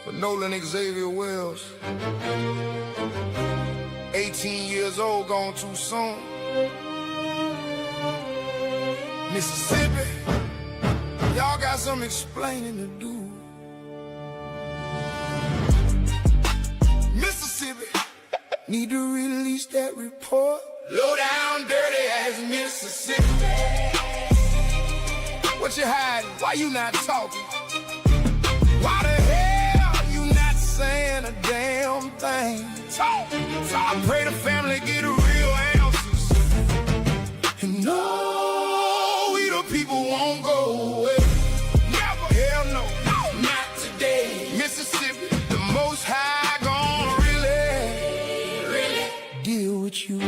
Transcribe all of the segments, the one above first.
for Nolan Xavier Wells. 18 years old, gone too soon. Mississippi, y'all got some explaining to do. Mississippi, need to release that report. Low down, dirty ass Mississippi. What you hiding? Why you not talking? Why the hell you not saying a damn thing? Talk. I pray the family get real answers. And no, we the people won't go away. Never, hell no, not today. Mississippi, the Most High gonna really deal with you.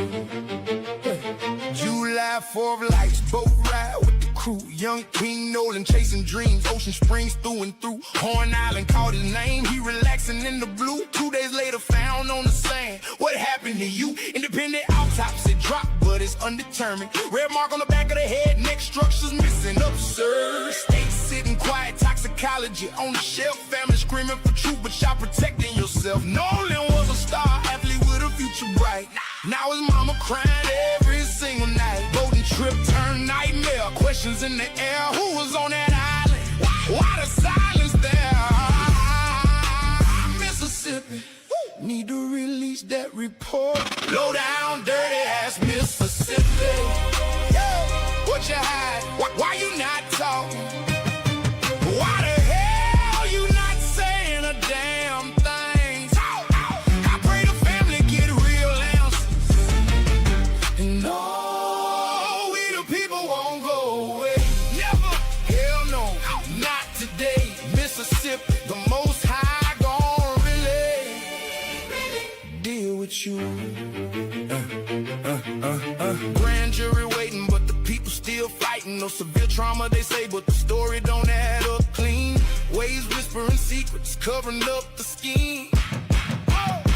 July 4th lights, boat ride with the crew. Young King Nolan chasing dreams, Ocean Springs through and through. Horn Island called his name, he relaxing in the blue. 2 days later found on the sand. What happened to you? Independent autopsy dropped, but it's undetermined. Red mark on the back of the head, neck structures missing. Absurd. State sitting quiet, toxicology on the shelf. Family screaming for truth, but y'all protecting yourself. Nolan was a star athlete with a future bright. Now his mama crying every single night. Boating trip turned nightmare. Questions in the air. Who was on that island? Why the silence there? Mississippi, need to release that report. Low down, dirty ass Mississippi. What you hide? Why you not talking? Why the hell you not saying a damn thing? Talk. I pray the family get real answers. And no, we the people won't go away. Never, hell no, not today. Mississippi, the Most High gonna really deal with you. Grand jury waiting, but the people still fighting. No severe trauma, they say, but the story don't add up clean. Waves whispering secrets, covering up the scheme.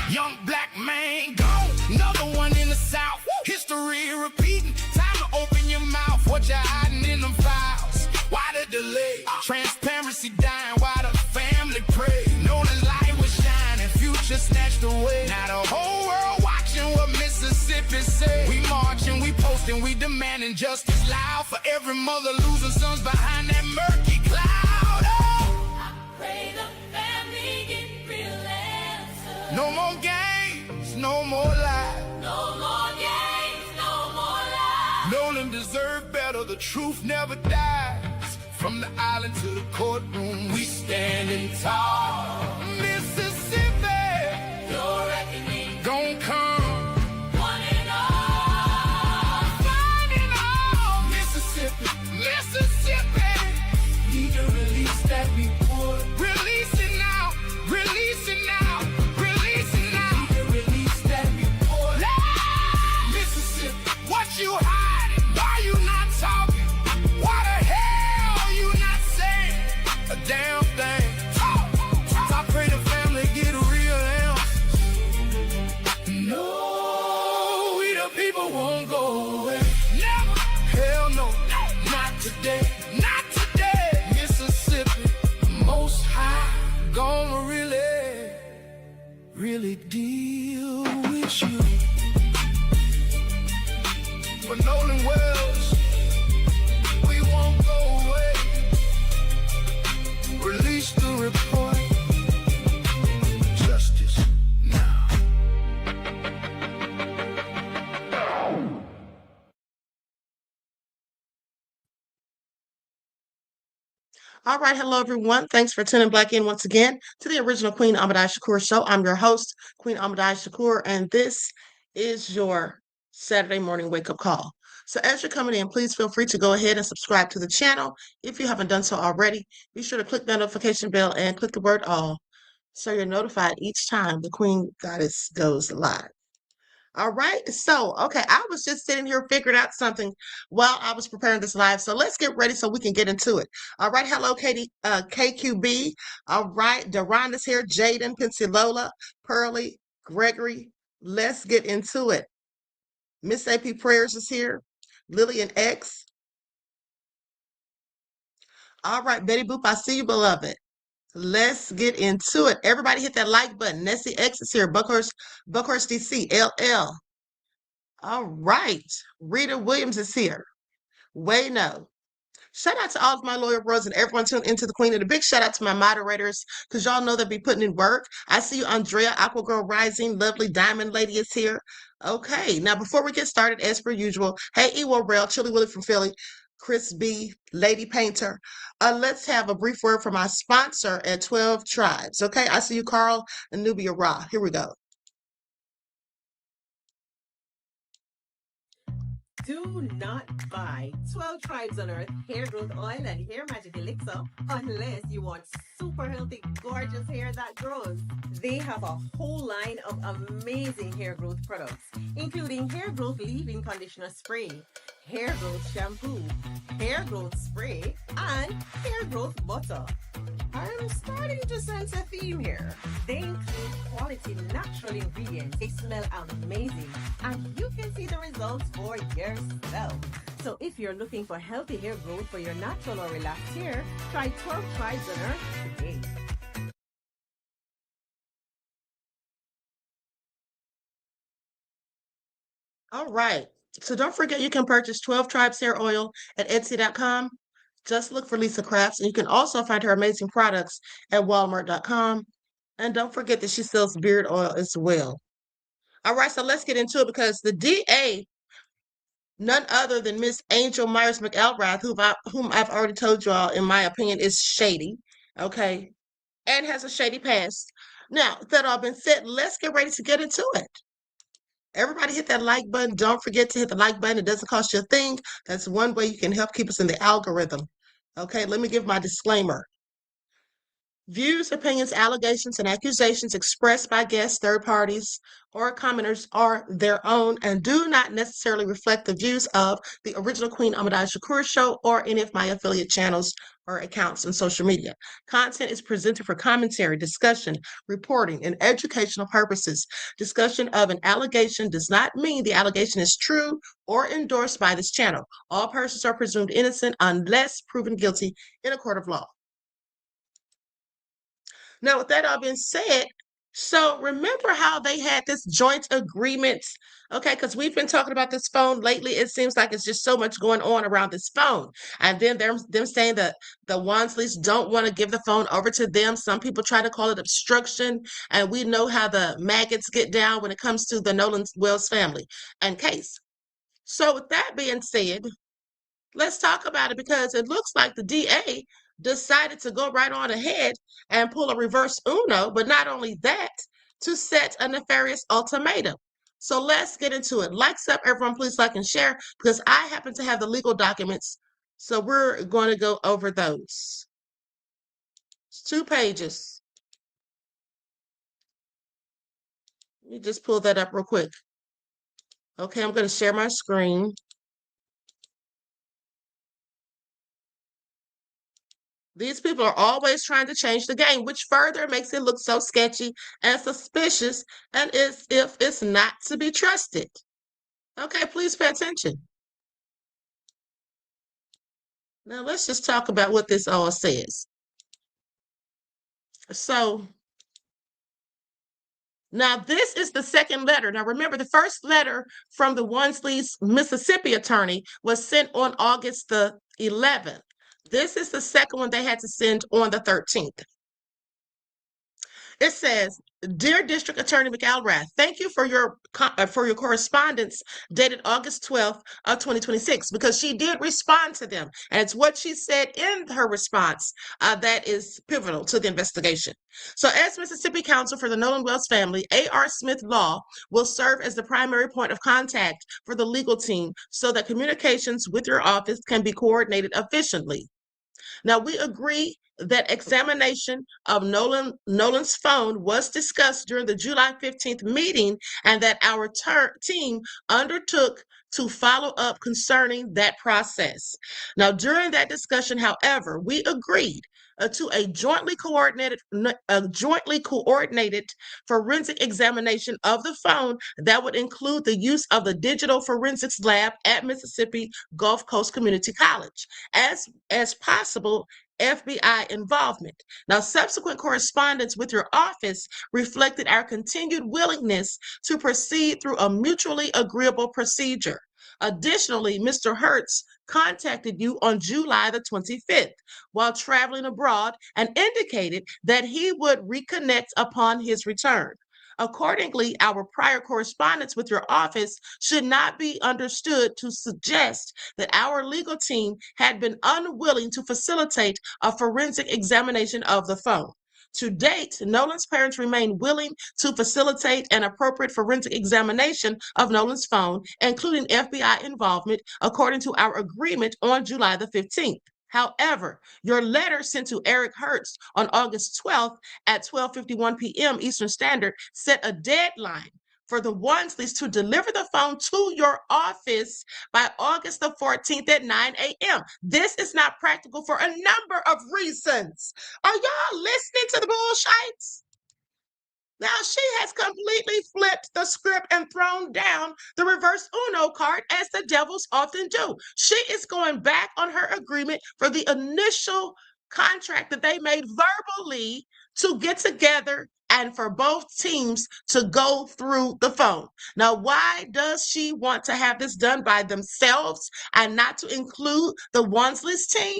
Young black man gone, another one in the South. History repeating, time to open your mouth. What you hiding in them files? Why the delay? Transparency dying, why the family pray? Nolan's light was shining, future snatched away. Now the whole world watching what Mississippi say. We marching, we posting, we demanding justice loud for every mother losing sons behind that murky cloud. I pray the family get real answers. No more games, no more lies. No more games, no more lies. Nolan deserved better, the truth never dies. From the island to the courtroom, we standing tall. Mississippi, Your reckoning, gon' come. one and all. Finding all. Mississippi, need to release that report. Release it now, release it now, release it now. Need to release that report. Mississippi, what you hiding? Why you not talking? Why the hell you not saying a damn thing? I pray the family get real answers. No, we the people won't go away. Never, hell no, not today, not today. Mississippi, Most High gonna really deal with you. For Nolan Wells, we won't go away. Release the report. Justice now. All right, hello everyone. Thanks for tuning back in once again to the original Queen Ahmadiyyah Shakur show. I'm your host, Queen Ahmadiyyah Shakur, and this is your Saturday morning wake-up call. So as you're coming in, please feel free to go ahead and subscribe to the channel. If you haven't done so already, be sure to click that notification bell and click the word all so you're notified each time the Queen Goddess goes live. All right, so okay, I was just sitting here figuring out something while I was preparing this live. So let's get ready so we can get into it. All right, hello, Katie, KQB. All right, Deron is here, Jaden, Pensilola, Pearly, Gregory. Let's get into it. Miss AP Prayers is here, Lillian X. All right, Betty Boop, I see you, beloved. Let's get into it. Everybody hit that like button. Nessie X is here. Buckhurst DC, LL. All right. Rita Williams is here. Wayno. Shout out to all of my loyal bros and everyone tuned into the Queen. And a big shout out to my moderators because y'all know they be putting in work. I see you, Andrea, Aqua Girl Rising, lovely Diamond Lady is here. Okay, now before we get started, as per usual, hey, Ewo Rail, Chili Willie from Philly, Chris B, Lady Painter. Let's have a brief word from our sponsor at 12 Tribes. Okay, I see you, Carl and Nubia Ra. Here we go. Do not buy 12 Tribes on Earth hair growth oil and hair magic elixir unless you want super healthy, gorgeous hair that grows. They have a whole line of amazing hair growth products, including hair growth leave-in conditioner spray, hair growth shampoo, hair growth spray, and hair growth butter. I'm starting to sense a theme here. They include quality natural ingredients. They smell amazing, and you can see the results for yourself. So if you're looking for healthy hair growth for your natural or relaxed hair, try 12 Tribes on Earth today. All right. So don't forget you can purchase 12 Tribes hair oil at Etsy.com. Just look for Lisa Crafts, and you can also find her amazing products at Walmart.com. And don't forget that she sells beard oil as well. All right, so let's get into it because the DA, none other than Miss Angel Myers McElrath, whom I've already told you all, in my opinion, is shady, okay, and has a shady past. Now, that all been said, let's get ready to get into it. Everybody hit that like button. Don't forget to hit the like button. It doesn't cost you a thing. That's one way you can help keep us in the algorithm. Okay, let me give my disclaimer. Views, opinions, allegations, and accusations expressed by guests, third parties, or commenters are their own and do not necessarily reflect the views of the original Queen Ahmadiyyah Shakur show or any of my affiliate channels or accounts on social media. Content is presented for commentary, discussion, reporting, and educational purposes. Discussion of an allegation does not mean the allegation is true or endorsed by this channel. All persons are presumed innocent unless proven guilty in a court of law. Now, with that all being said, so remember how they had this joint agreement? Okay, because we've been talking about this phone lately. It seems like it's just so much going on around this phone. And then them saying that the Wansleys don't want to give the phone over to them. Some people try to call it obstruction. And we know how the maggots get down when it comes to the Nolan Wells family and case. So with that being said, let's talk about it because it looks like the DA decided to go right on ahead and pull a reverse Uno, but not only that, to set a nefarious ultimatum. So let's get into it. Likes up, everyone, please like and share because I happen to have the legal documents. So we're going to go over those. It's 2 pages. Let me just pull that up real quick. Okay, I'm going to share my screen. These people are always trying to change the game, which further makes it look so sketchy and suspicious and as if it's not to be trusted. Okay, please pay attention. Now let's just talk about what this all says. So now this is the second letter. Now remember, the first letter from the Wansleys Mississippi attorney was sent on August the 11th. This is the second one they had to send on the 13th. It says, "Dear District Attorney McElrath, thank you for your correspondence dated August 12th of 2026," because she did respond to them. And it's what she said in her response that is pivotal to the investigation. So as Mississippi counsel for the Nolan Wells family, A.R. Smith Law will serve as the primary point of contact for the legal team so that communications with your office can be coordinated efficiently. Now, we agree that examination of Nolan's phone was discussed during the July 15th meeting and that our team undertook to follow up concerning that process. Now, during that discussion, however, we agreed to a jointly coordinated forensic examination of the phone that would include the use of the digital forensics lab at Mississippi Gulf Coast Community College as possible FBI involvement. Now, subsequent correspondence with your office reflected our continued willingness to proceed through a mutually agreeable procedure. Additionally, Mr. Hertz contacted you on July the 25th while traveling abroad and indicated that he would reconnect upon his return. Accordingly, our prior correspondence with your office should not be understood to suggest that our legal team had been unwilling to facilitate a forensic examination of the phone. To date, Nolan's parents remain willing to facilitate an appropriate forensic examination of Nolan's phone, including FBI involvement, according to our agreement on July the 15th. However, your letter sent to Eric Hertz on August 12th at 12:51 p.m. Eastern Standard set a deadline for the Wansleys to deliver the phone to your office by August the 14th at 9 a.m. This is not practical for a number of reasons. Are y'all listening to the bullshites? Now she has completely flipped the script and thrown down the reverse Uno card, as the devils often do. She is going back on her agreement for the initial contract that they made verbally to get together and for both teams to go through the phone. Now, why does she want to have this done by themselves and not to include the Wansley's team?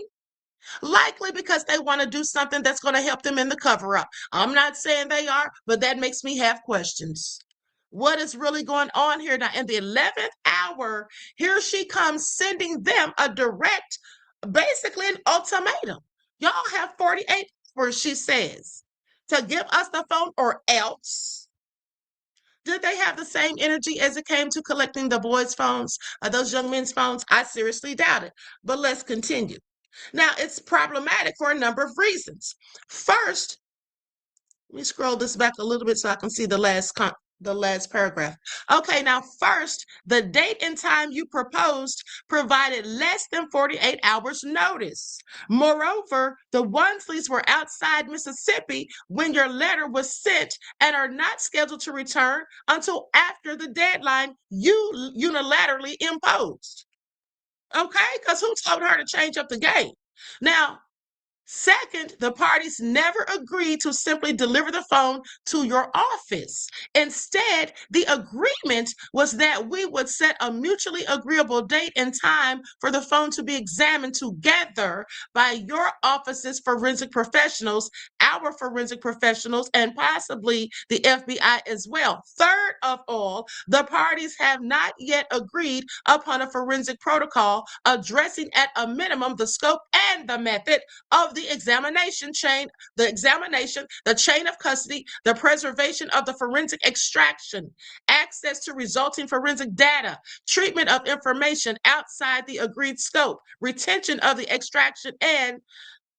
Likely because they want to do something that's going to help them in the cover up. I'm not saying they are, but that makes me have questions. What is really going on here now? In the 11th hour, here she comes sending them a direct, basically an ultimatum. Y'all have 48 hours, she says, to give us the phone or else. Did they have the same energy as it came to collecting the boys' phones, those young men's phones? I seriously doubt it. But let's continue. Now, it's problematic for a number of reasons. First, let me scroll this back a little bit so I can see the last paragraph. Okay, now first, the date and time you proposed provided less than 48 hours notice. Moreover, the Wansleys were outside Mississippi when your letter was sent and are not scheduled to return until after the deadline you unilaterally imposed. Okay, because who told her to change up the game? Now, second, the parties never agreed to simply deliver the phone to your office. Instead, the agreement was that we would set a mutually agreeable date and time for the phone to be examined together by your office's forensic professionals, our forensic professionals, and possibly the FBI as well. Third of all, the parties have not yet agreed upon a forensic protocol addressing at a minimum the scope and the method of the examination chain, the chain of custody, the preservation of the forensic extraction, access to resulting forensic data, treatment of information outside the agreed scope, retention of the extraction, and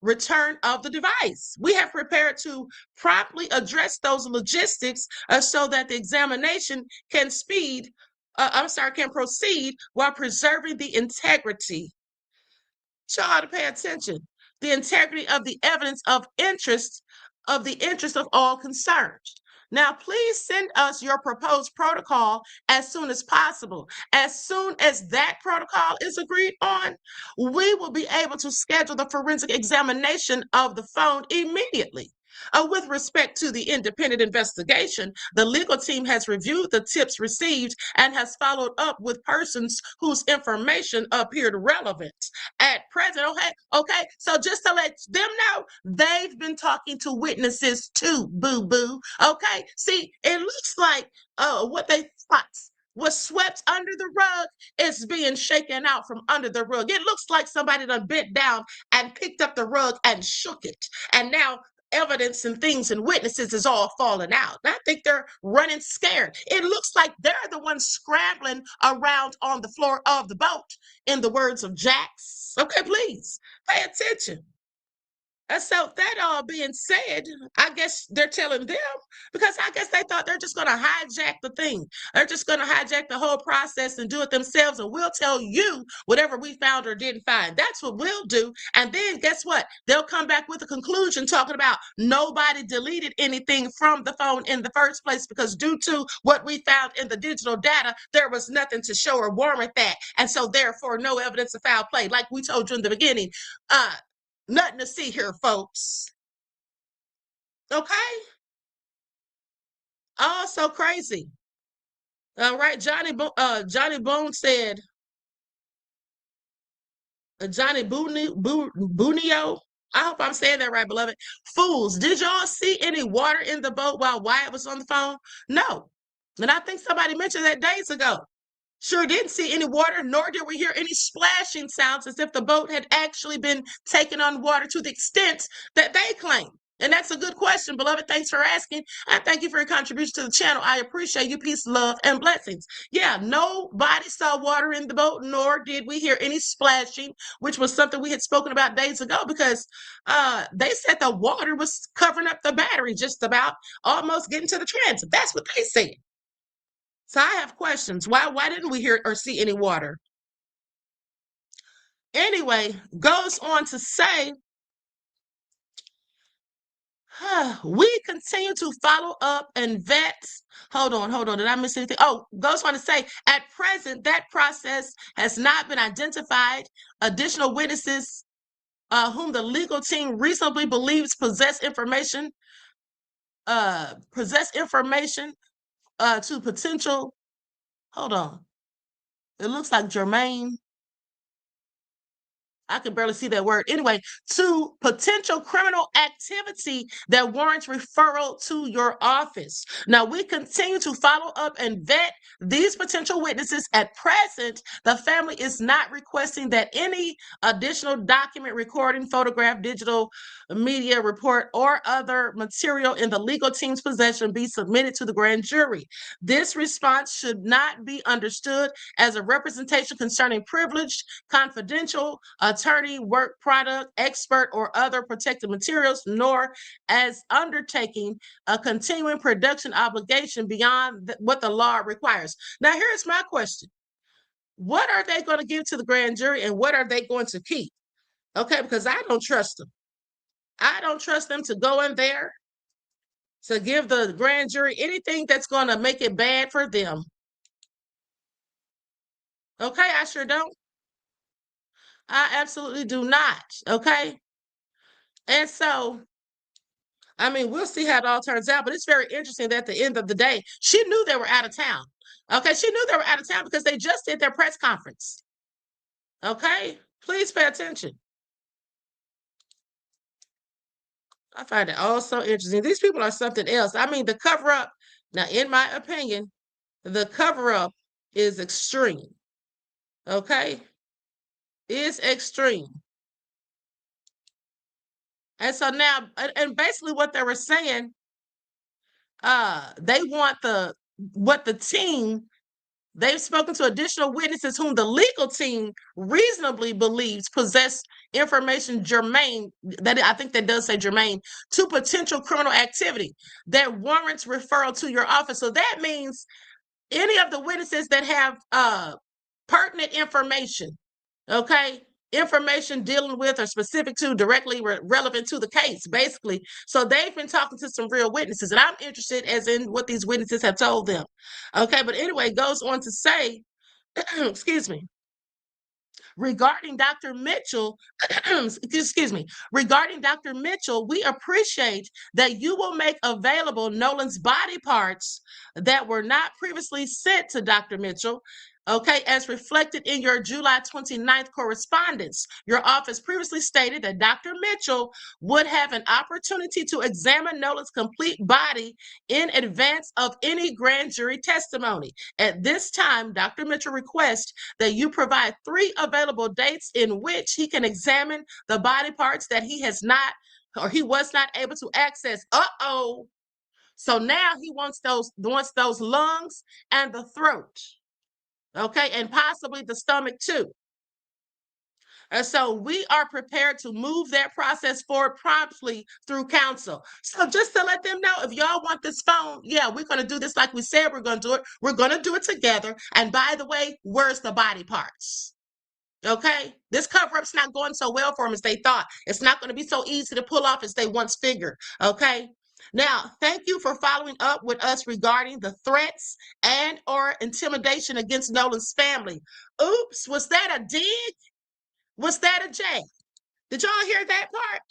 return of the device. We have prepared to promptly address those logistics so that the examination can proceed while preserving the integrity. Y'all to pay attention. The integrity of the evidence of the interest of all concerned. Now, please send us your proposed protocol as soon as possible. As soon as that protocol is agreed on, we will be able to schedule the forensic examination of the phone immediately. With respect to the independent investigation, the legal team has reviewed the tips received and has followed up with persons whose information appeared relevant. At present, okay, so just to let them know, they've been talking to witnesses too, boo-boo, okay? See, it looks like what they thought was swept under the rug is being shaken out from under the rug. It looks like somebody done bent down and picked up the rug and shook it. And now evidence and things and witnesses is all falling out. And I think they're running scared. It looks like they're the ones scrambling around on the floor of the boat, in the words of Jax. Okay, please pay attention. So that all being said, I guess they're telling them, because I guess they thought they're just going to hijack the thing. They're just going to hijack the whole process and do it themselves, and we'll tell you whatever we found or didn't find. That's what we'll do. And then guess what? They'll come back with a conclusion talking about nobody deleted anything from the phone in the first place because due to what we found in the digital data, there was nothing to show or warrant that. And so therefore, no evidence of foul play. Like we told you in the beginning, Nothing to see here, folks. Okay? Oh, so crazy. All right, Johnny Boone said, Johnny Bunio. I hope I'm saying that right, beloved. Fools, did y'all see any water in the boat while Wyatt was on the phone? No. And I think somebody mentioned that days ago. Sure didn't see any water, nor did we hear any splashing sounds as if the boat had actually been taken on water to the extent that they claim. And that's a good question, beloved. Thanks for asking. And thank you for your contribution to the channel. I appreciate you. Peace, love, and blessings. Yeah, nobody saw water in the boat, nor did we hear any splashing, which was something we had spoken about days ago, because they said the water was covering up the battery, just about almost getting to the transit. That's what they said. So I have questions. Why didn't we hear or see any water? Anyway, goes on to say, we continue to follow up and vet. Hold on. Did I miss anything? Oh, goes on to say, at present, that process has not been identified. Additional witnesses whom the legal team reasonably believes possess information to potential. Hold on. It looks like Jermaine. I can barely see that word. Anyway, to potential criminal activity that warrants referral to your office. Now, we continue to follow up and vet these potential witnesses. At present, the family is not requesting that any additional document, recording, photograph, digital media report, or other material in the legal team's possession be submitted to the grand jury. This response should not be understood as a representation concerning privileged, confidential, attorney, work product, expert, or other protected materials, nor as undertaking a continuing production obligation beyond what the law requires. Now, here's my question. What are they going to give to the grand jury, and what are they going to keep? Okay, because I don't trust them. I don't trust them to go in there to give the grand jury anything that's going to make it bad for them. Okay, I sure don't. I absolutely do not. Okay. And so, I mean, we'll see how it all turns out, but it's very interesting that at the end of the day, she knew they were out of town. Okay. She knew they were out of town because they just did their press conference. Okay. Please pay attention. I find it all so interesting. These people are something else. I mean, the cover up, now, in my opinion, the cover up is extreme. Okay. Is extreme. And so now, and basically what they were saying, they want the team, they've spoken to additional witnesses whom the legal team reasonably believes possess information germane, that I think that does say germane, to potential criminal activity that warrants referral to your office. So that means any of the witnesses that have pertinent information, okay, information dealing with or specific to, directly relevant to the case, basically. So they've been talking to some real witnesses, and I'm interested as in what these witnesses have told them. Okay, but anyway, goes on to say, excuse me, regarding Dr. Mitchell, regarding Dr. Mitchell, we appreciate that you will make available Nolan's body parts that were not previously sent to Dr. Mitchell. Okay, as reflected in your July 29th correspondence, your office previously stated that Dr. Mitchell would have an opportunity to examine Nolan's complete body in advance of any grand jury testimony. At this time, Dr. Mitchell requests that you provide 3 available dates in which he can examine the body parts that he has not, or he was not able to access. So now he wants those lungs and the throat. Okay, and possibly the stomach too. And so we are prepared to move that process forward promptly through counsel. So just to let them know, if y'all want this phone, yeah, we're going to do this like we said we're going to do it. We're going to do it together. And by the way, where's the body parts? Okay, this cover-up's not going so well for them as they thought. It's not going to be so easy to pull off as they once figured. Okay. Now, thank you for following up with us regarding the threats and or intimidation against Nolan's family. Oops, was that a dig? Was that a jab? Did y'all hear that part?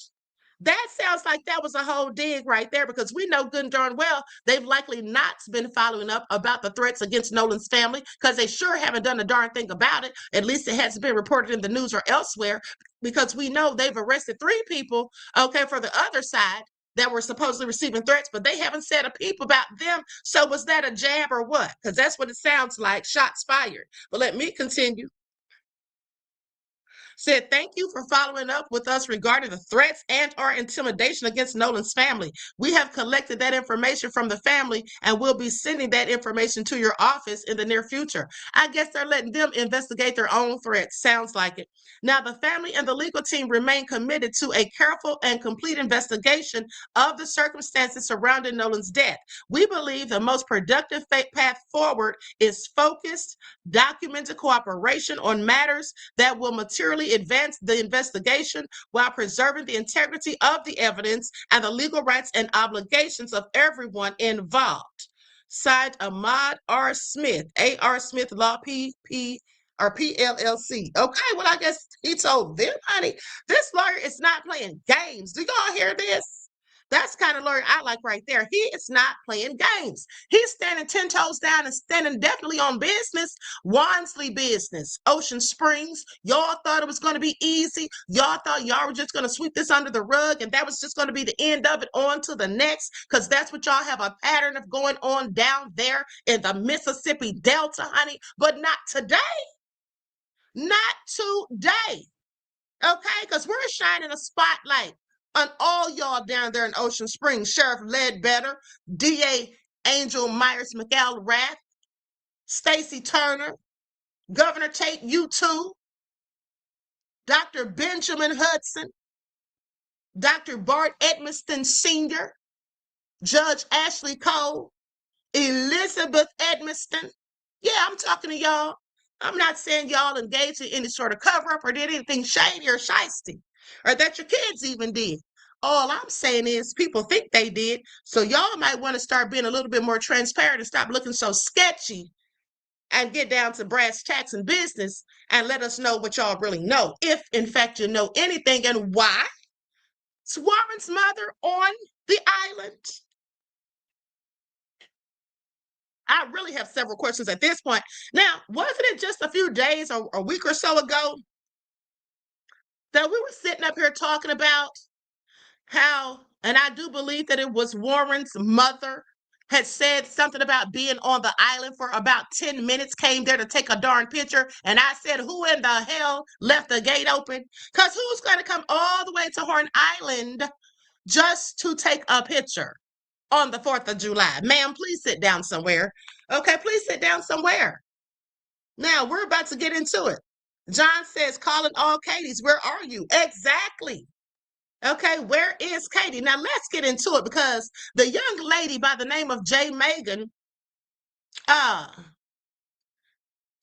That sounds like that was a whole dig right there, because we know good and darn well they've likely not been following up about the threats against Nolan's family, because they sure haven't done a darn thing about it. At least it hasn't been reported in the news or elsewhere, because we know they've arrested 3 people, okay, for the other side that were supposedly receiving threats, but they haven't said a peep about them. So was that a jab or what? Because that's what it sounds like, shots fired. But let me continue. Said, thank you for following up with us regarding the threats and or intimidation against Nolan's family. We have collected that information from the family and will be sending that information to your office in the near future. I guess they're letting them investigate their own threats. Sounds like it. Now, the family and the legal team remain committed to a careful and complete investigation of the circumstances surrounding Nolan's death. We believe the most productive path forward is focused, documented cooperation on matters that will materially advance the investigation while preserving the integrity of the evidence and the legal rights and obligations of everyone involved. Signed, Ahmad R. Smith, A.R. Smith Law P.P. or PLLC. Okay, well, I guess he told them, honey, this lawyer is not playing games. Do y'all hear this? That's the kind of lawyer I like right there. He is not playing games. He's standing 10 toes down and standing definitely on business. Wansley business, Ocean Springs. Y'all thought it was going to be easy. Y'all thought y'all were just going to sweep this under the rug and that was just going to be the end of it, on to the next, because that's what y'all have a pattern of going on down there in the Mississippi Delta, honey. But not today. Not today. Okay, because we're shining a spotlight on all y'all down there in Ocean Springs. Sheriff Ledbetter, DA Angel Myers McElrath, Stacey Turner, Governor Tate, you too, Dr. Benjamin Hudson, Dr. Bart Edmiston Sr., Judge Ashley Cole, Elizabeth Edmiston. Yeah, I'm talking to y'all. I'm not saying y'all engaged in any sort of cover-up or did anything shady or shisty, or that your kids even did. All I'm saying is people think they did, so y'all might want to start being a little bit more transparent and stop looking so sketchy and get down to brass tacks and business and let us know what y'all really know, if in fact you know anything, and why is Warren's mother on the island? I really have several questions at this point. Now, wasn't it just a few days or a week or so ago that we were sitting up here talking about how, and I do believe that it was Warren's mother had said something about being on the island for about 10 minutes, came there to take a darn picture. And I said, who in the hell left the gate open? Because who's going to come all the way to Horn Island just to take a picture on the 4th of July? Ma'am, please sit down somewhere. Okay, please sit down somewhere. Now, we're about to get into it. John says, calling all Katie's, where are you? Exactly. Okay, where is Katie? Now, let's get into it, because the young lady by the name of Jay Megan,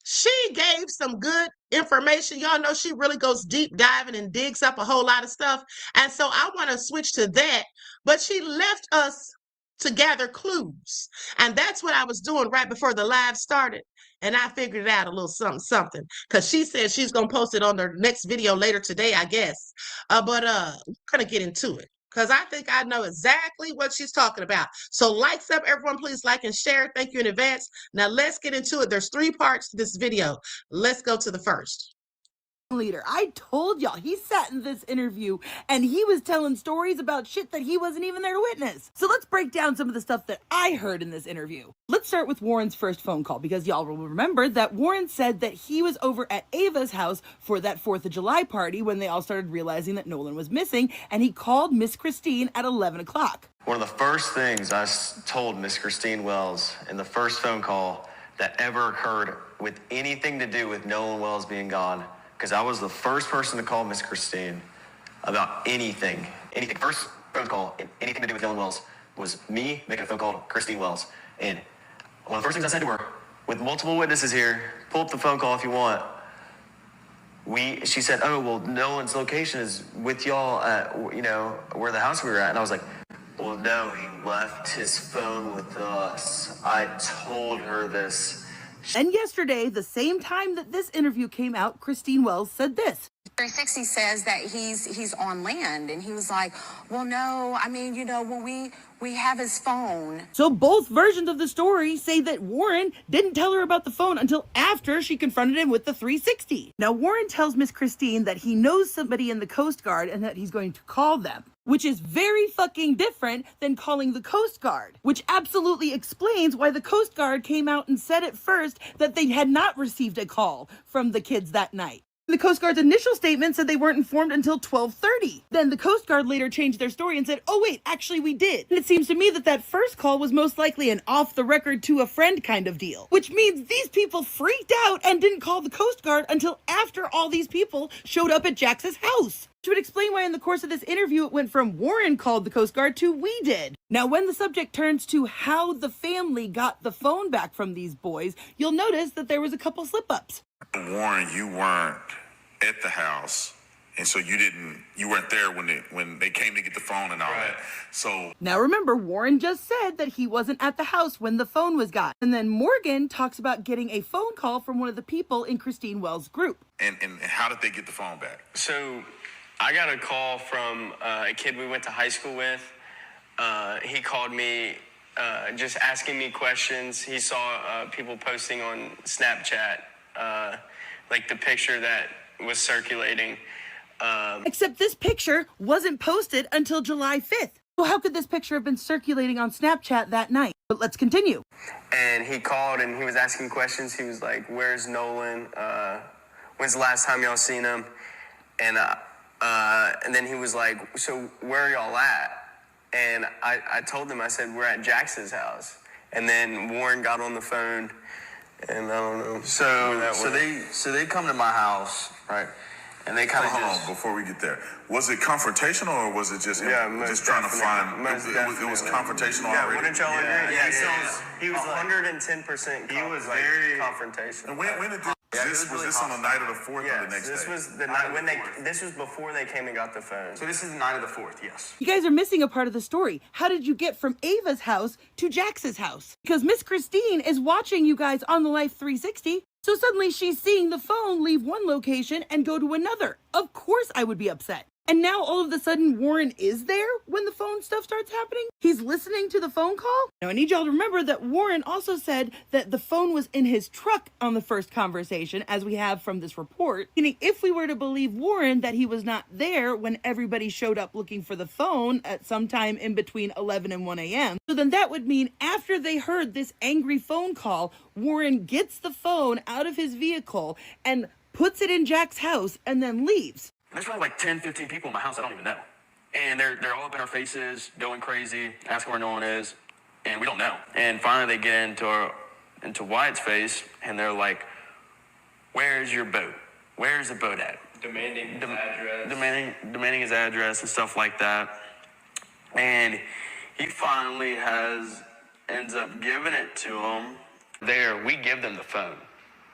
she gave some good information. Y'all know she really goes deep diving and digs up a whole lot of stuff. And so I want to switch to that. But she left us to gather clues. And that's what I was doing right before the live started. And I figured out a little something. Because she said she's going to post it on her next video later today, I guess. But we're going to get into it, because I think I know exactly what she's talking about. So likes up, everyone. Please like and share. Thank you in advance. Now let's get into it. There's 3 parts to this video. Let's go to the first. Leader. I told y'all, he sat in this interview and he was telling stories about shit that he wasn't even there to witness. So let's break down some of the stuff that I heard in this interview. Let's start with Warren's first phone call, because y'all will remember that Warren said that he was over at Ava's house for that 4th of July party when they all started realizing that Nolan was missing, and he called Miss Christine at 11 o'clock. One of the first things I told Miss Christine Wells in the first phone call that ever occurred with anything to do with Nolan Wells being gone, because I was the first person to call Miss Christine about anything. First phone call, anything to do with Nolan Wells, was me making a phone call to Christine Wells. And one of the first things I said to her, with multiple witnesses here, pull up the phone call if you want. She said, oh, well, Nolan's location is with y'all at, where the house we were at. And I was like, well, no, he left his phone with us. I told her this. And yesterday, the same time that this interview came out, Christine Wells said this. 360 says that he's on land, and he was like, well, no, I mean, when we have his phone. So both versions of the story say that Warren didn't tell her about the phone until after she confronted him with the 360. Now, Warren tells Miss Christine that he knows somebody in the Coast Guard and that he's going to call them, which is very fucking different than calling the Coast Guard, which absolutely explains why the Coast Guard came out and said at first that they had not received a call from the kids that night. The Coast Guard's initial statement said they weren't informed until 12:30. Then the Coast Guard later changed their story and said, oh wait, actually we did. And it seems to me that that first call was most likely an off-the-record to a friend kind of deal, which means these people freaked out and didn't call the Coast Guard until after all these people showed up at Jax's house. Which would explain why in the course of this interview it went from Warren called the Coast Guard to we did. Now, when the subject turns to how the family got the phone back from these boys, you'll notice that there was a couple slip-ups. Warren, you weren't at the house, and so you weren't there when they came to get the phone and all that. So now remember, Warren just said that he wasn't at the house when the phone was got. And then Morgan talks about getting a phone call from one of the people in Christine Wells' group. And how did they get the phone back? So I got a call from a kid we went to high school with. He called me just asking me questions. He saw people posting on Snapchat, like the picture that was circulating. Except this picture wasn't posted until July 5th. So how could this picture have been circulating on Snapchat that night? But let's continue. And he called and he was asking questions. He was like, where's Nolan? When's the last time y'all seen him? And then he was like, so where are y'all at? And I told him, I said, we're at Jax's house. And then Warren got on the phone, and I don't know. So they come to my house, right? And they kind of hold on before we get there. Was it confrontational or was it just trying to find? It was confrontational. Yeah, already? wouldn't y'all agree? Yeah, he was 110%. He was very confrontational. And when did this was this on the night of the 4th or the next day? This was the night when this was before they came and got the phone. So this is the night of the 4th, yes. You guys are missing a part of the story. How did you get from Ava's house to Jax's house? Because Miss Christine is watching you guys on the Life 360. So suddenly she's seeing the phone leave one location and go to another. Of course I would be upset. And now all of a sudden Warren is there when the phone stuff starts happening? He's listening to the phone call? Now I need y'all to remember that Warren also said that the phone was in his truck on the first conversation, as we have from this report. Meaning if we were to believe Warren that he was not there when everybody showed up looking for the phone at some time in between 11 and 1 a.m., so then that would mean after they heard this angry phone call, Warren gets the phone out of his vehicle and puts it in Jack's house and then leaves. There's probably like 10, 15 people in my house I don't even know. And they're all up in our faces, going crazy, asking where Nolan is, and we don't know. And finally they get into Wyatt's face, and they're like, where's your boat? Where's the boat at? Demanding his address. Demanding his address and stuff like that. And he finally ends up giving it to them. We give them the phone.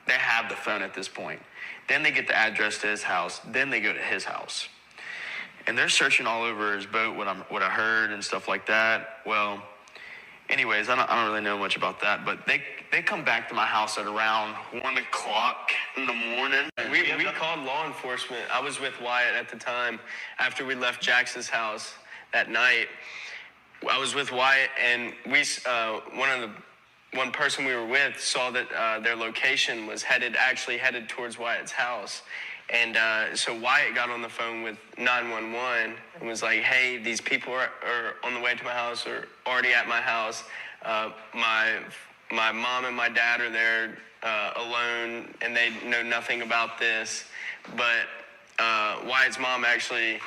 They have the phone at this point. Then they get the address to his house. Then they go to his house. And they're searching all over his boat, what I heard and stuff like that. Well, anyways, I don't really know much about that, but they come back to my house at around 1 o'clock in the morning. We called law enforcement. I was with Wyatt at the time. After we left Jax's house that night, I was with Wyatt, and one person we were with saw that their location was headed towards Wyatt's house. And so Wyatt got on the phone with 911 and was like, hey, these people are on the way to my house or already at my house. My mom and my dad are there alone, and they know nothing about this. But Wyatt's mom actually,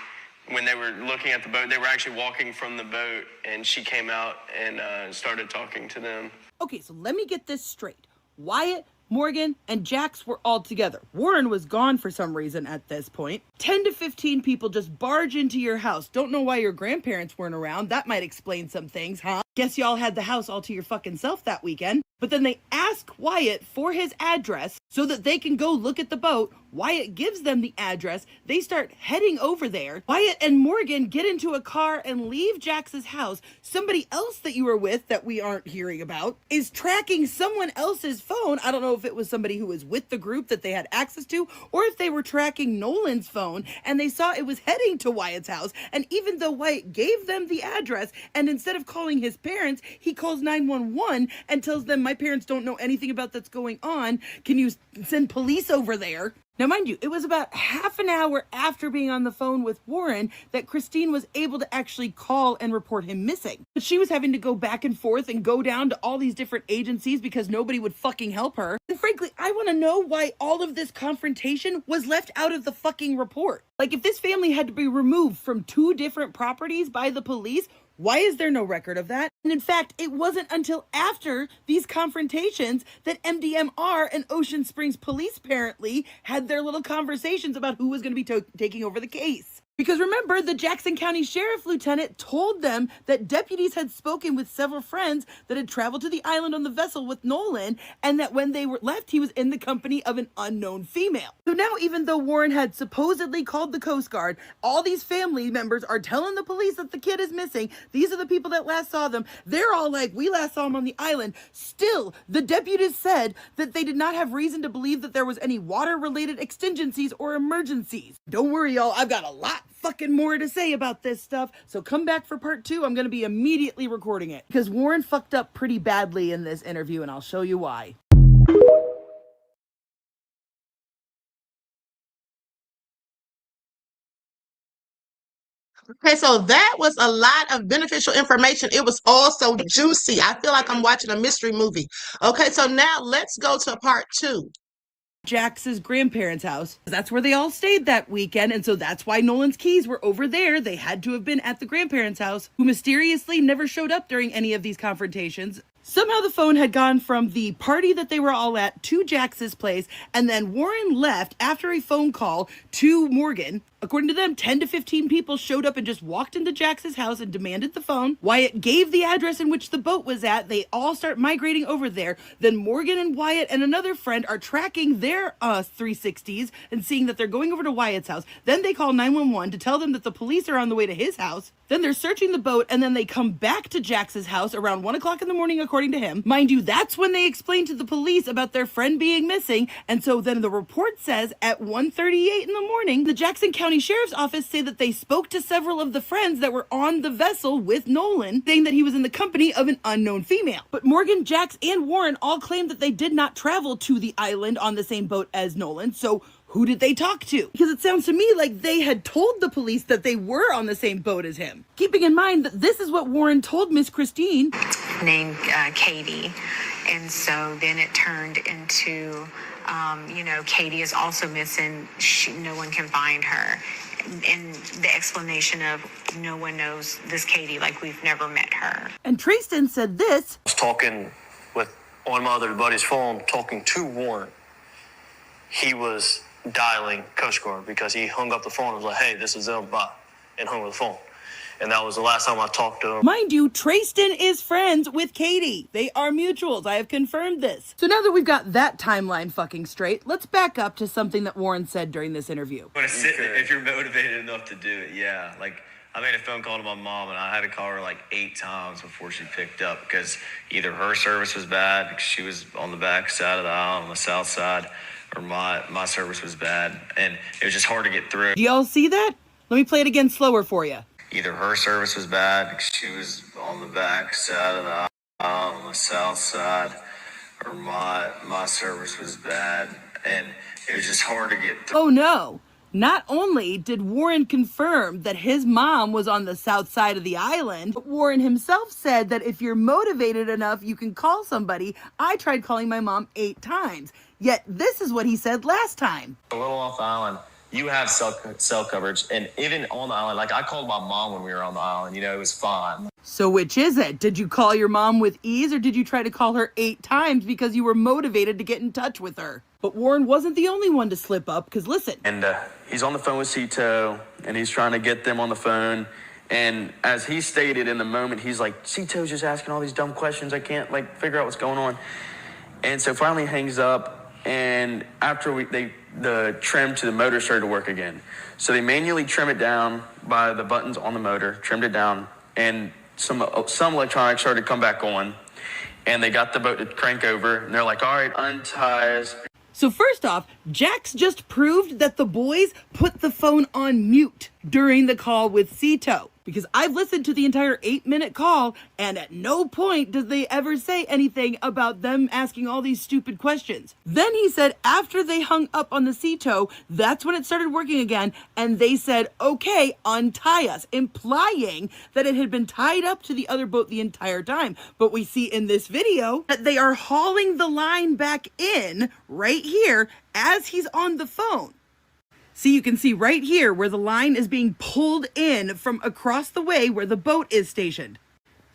when they were looking at the boat, they were actually walking from the boat, and she came out and started talking to them. Okay, so let me get this straight. Wyatt, Morgan, and Jax were all together. Warren was gone for some reason at this point. 10 to 15 people just barge into your house. Don't know why your grandparents weren't around. That might explain some things, huh? Guess y'all had the house all to your fucking self that weekend. But then they ask Wyatt for his address so that they can go look at the boat. Wyatt gives them the address. They start heading over there. Wyatt and Morgan get into a car and leave Jax's house. Somebody else that you were with that we aren't hearing about is tracking someone else's phone. I don't know if it was somebody who was with the group that they had access to, or if they were tracking Nolan's phone and they saw it was heading to Wyatt's house. And even though Wyatt gave them the address, and instead of calling his parents, he calls 911 and tells them, my parents don't know anything about that's going on. Can you send police over there? Now, mind you, it was about half an hour after being on the phone with Warren that Christine was able to actually call and report him missing. But she was having to go back and forth and go down to all these different agencies because nobody would fucking help her. And frankly, I want to know why all of this confrontation was left out of the fucking report. Like, if this family had to be removed from 2 different properties by the police, why is there no record of that? And in fact, it wasn't until after these confrontations that MDMR and Ocean Springs Police apparently had their little conversations about who was going to be taking over the case. Because remember, the Jackson County Sheriff Lieutenant told them that deputies had spoken with several friends that had traveled to the island on the vessel with Nolan, and that when they were left, he was in the company of an unknown female. So now, even though Warren had supposedly called the Coast Guard, all these family members are telling the police that the kid is missing. These are the people that last saw them. They're all like, we last saw him on the island. Still, the deputies said that they did not have reason to believe that there was any water-related exigencies or emergencies. Don't worry, y'all. I've got a lot fucking more to say about this stuff, so come back for part 2. I'm gonna be immediately recording it because Warren fucked up pretty badly in this interview, and I'll show you why. Okay, so that was a lot of beneficial information. It was also juicy. I feel like I'm watching a mystery movie. Okay, so now let's go to part 2. Jax's grandparents' house. That's where they all stayed that weekend, and so that's why Nolan's keys were over there. They had to have been at the grandparents' house, who mysteriously never showed up during any of these confrontations. Somehow the phone had gone from the party that they were all at to Jax's place, and then Warren left after a phone call to Morgan. According to them, 10 to 15 people showed up and just walked into Jax's house and demanded the phone. Wyatt gave the address in which the boat was at. They all start migrating over there. Then Morgan and Wyatt and another friend are tracking their 360s and seeing that they're going over to Wyatt's house. Then they call 911 to tell them that the police are on the way to his house. Then they're searching the boat, and then they come back to Jax's house around 1 o'clock in the morning, according to him. Mind you, that's when they explain to the police about their friend being missing. And so then the report says at 1:38 in the morning, the Jackson County Sheriff's Office say that they spoke to several of the friends that were on the vessel with Nolan, saying that he was in the company of an unknown female. But Morgan, Jax, and Warren all claimed that they did not travel to the island on the same boat as Nolan. So who did they talk to? Because it sounds to me like they had told the police that they were on the same boat as him. Keeping in mind that this is what Warren told Miss Christine. Named Katie. And so then it turned into, Katie is also missing. No one can find her. And the explanation of no one knows this Katie, like we've never met her. And Tristan said this. I was talking on my other buddy's phone, talking to Warren. He was dialing Coast Guard because he hung up the phone and was like, hey, this is them, bye, and hung up the phone. And that was the last time I talked to him. Mind you, Tristan is friends with Katie. They are mutuals. I have confirmed this. So now that we've got that timeline fucking straight, let's back up to something that Warren said during this interview. If you're motivated enough to do it, yeah. Like, I made a phone call to my mom, and I had to call her like 8 times before she picked up because either her service was bad because she was on the back side of the aisle on the south side, or my service was bad, and it was just hard to get through. Do y'all see that? Let me play it again slower for you. Either her service was bad because she was on the back side of the aisle on the south side, or my service was bad, and it was just hard to get through. Oh no. Not only did Warren confirm that his mom was on the south side of the island, but Warren himself said that if you're motivated enough, you can call somebody. I tried calling my mom 8 times. Yet this is what he said last time. A little off the island, you have cell coverage, and even on the island, like I called my mom when we were on the island, it was fine. So which is it? Did you call your mom with ease, or did you try to call her 8 times because you were motivated to get in touch with her? But Warren wasn't the only one to slip up, because listen. And he's on the phone with Cito, and he's trying to get them on the phone, And as he stated in the moment, he's like, Cito's just asking all these dumb questions. I can't figure out what's going on. And so finally hangs up, and after the trim to the motor started to work again. So they manually trim it down by the buttons on the motor, trimmed it down, and some electronics started to come back on. And they got the boat to crank over, and they're like, all right, untie us. So first off, Jax just proved that the boys put the phone on mute during the call with Cito. Because I've listened to the entire 8-minute call, and at no point does they ever say anything about them asking all these stupid questions. Then he said after they hung up on the Cito, that's when it started working again, and they said, okay, untie us, implying that it had been tied up to the other boat the entire time. But we see in this video that they are hauling the line back in right here as he's on the phone. See, you can see right here where the line is being pulled in from across the way where the boat is stationed.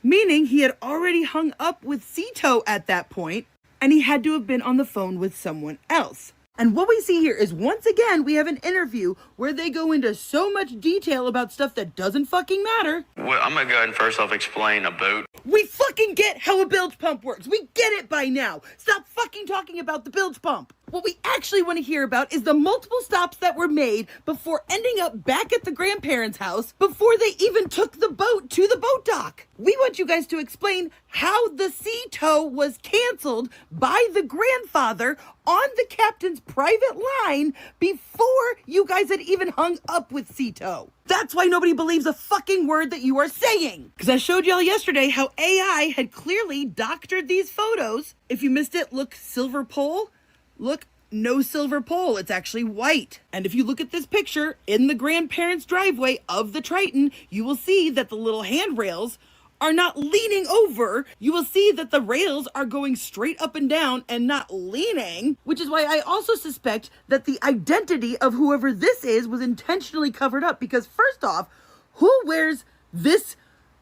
Meaning he had already hung up with Cito at that point, and he had to have been on the phone with someone else. And what we see here is, once again, we have an interview where they go into so much detail about stuff that doesn't fucking matter. Well, I'm going to go ahead and first off explain a boat. We fucking get how a bilge pump works. We get it by now. Stop fucking talking about the bilge pump. What we actually want to hear about is the multiple stops that were made before ending up back at the grandparents' house before they even took the boat to the boat dock. We want you guys to explain how the Cito was canceled by the grandfather on the captain's private line before you guys had even hung up with Cito. That's why nobody believes a fucking word that you are saying. Because I showed y'all yesterday how AI had clearly doctored these photos. If you missed it, look, silver pole. Look, no silver pole, it's actually white. And if you look at this picture in the grandparents' driveway of the Triton, you will see that the little handrails are not leaning over. You will see that the rails are going straight up and down and not leaning, which is why I also suspect that the identity of whoever this is was intentionally covered up. Because first off, who wears this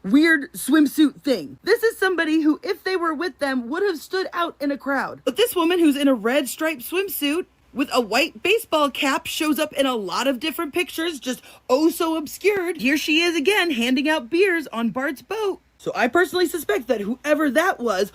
weird swimsuit thing? This is somebody who, if they were with them, would have stood out in a crowd. But this woman who's in a red striped swimsuit with a white baseball cap shows up in a lot of different pictures, just oh so obscured. Here she is again, handing out beers on Bart's boat. So I personally suspect that whoever that was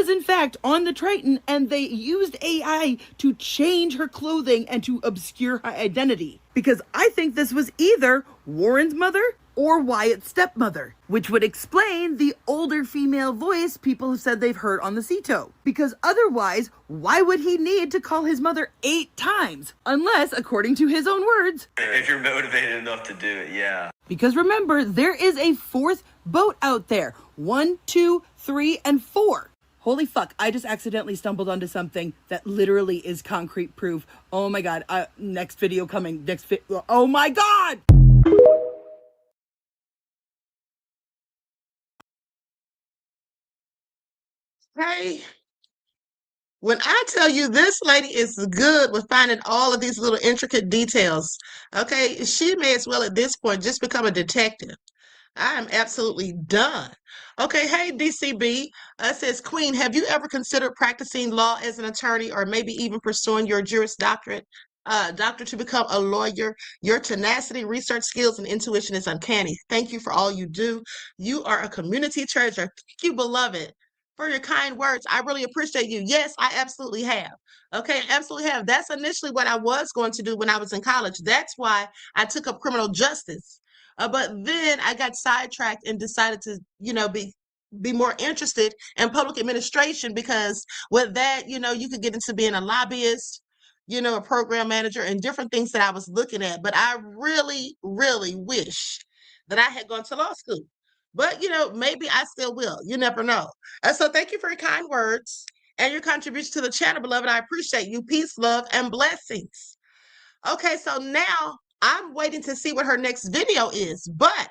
in fact on the Triton, and they used AI to change her clothing and to obscure her identity. Because I think this was either Warren's mother or Wyatt's stepmother, which would explain the older female voice people have said they've heard on the Cito. Because otherwise, why would he need to call his mother 8 times? Unless, according to his own words, If you're motivated enough to do it, yeah. because remember, there is a 4th boat out there. 1, 2, 3, and 4. Holy fuck, I just accidentally stumbled onto something that literally is concrete proof. Oh my god, next video coming. Oh my god! Hey, when I tell you this lady is good with finding all of these little intricate details, okay, she may as well at this point just become a detective. I am absolutely done. Okay, hey DCB, says Queen, have you ever considered practicing law as an attorney, or maybe even pursuing your Juris Doctorate, doctor to become a lawyer? Your tenacity, research skills, and intuition is uncanny. Thank you for all you do. You are a community treasure. Thank you, beloved, for your kind words. I really appreciate you. Yes, I absolutely have. Okay, absolutely have. That's initially what I was going to do when I was in college. That's why I took up criminal justice. But then I got sidetracked and decided to, be more interested in public administration, because with that, you could get into being a lobbyist, a program manager, and different things that I was looking at. But I really, really wish that I had gone to law school. But, maybe I still will. You never know. So thank you for your kind words and your contribution to the channel, beloved. I appreciate you. Peace, love, and blessings. Okay, so now I'm waiting to see what her next video is, but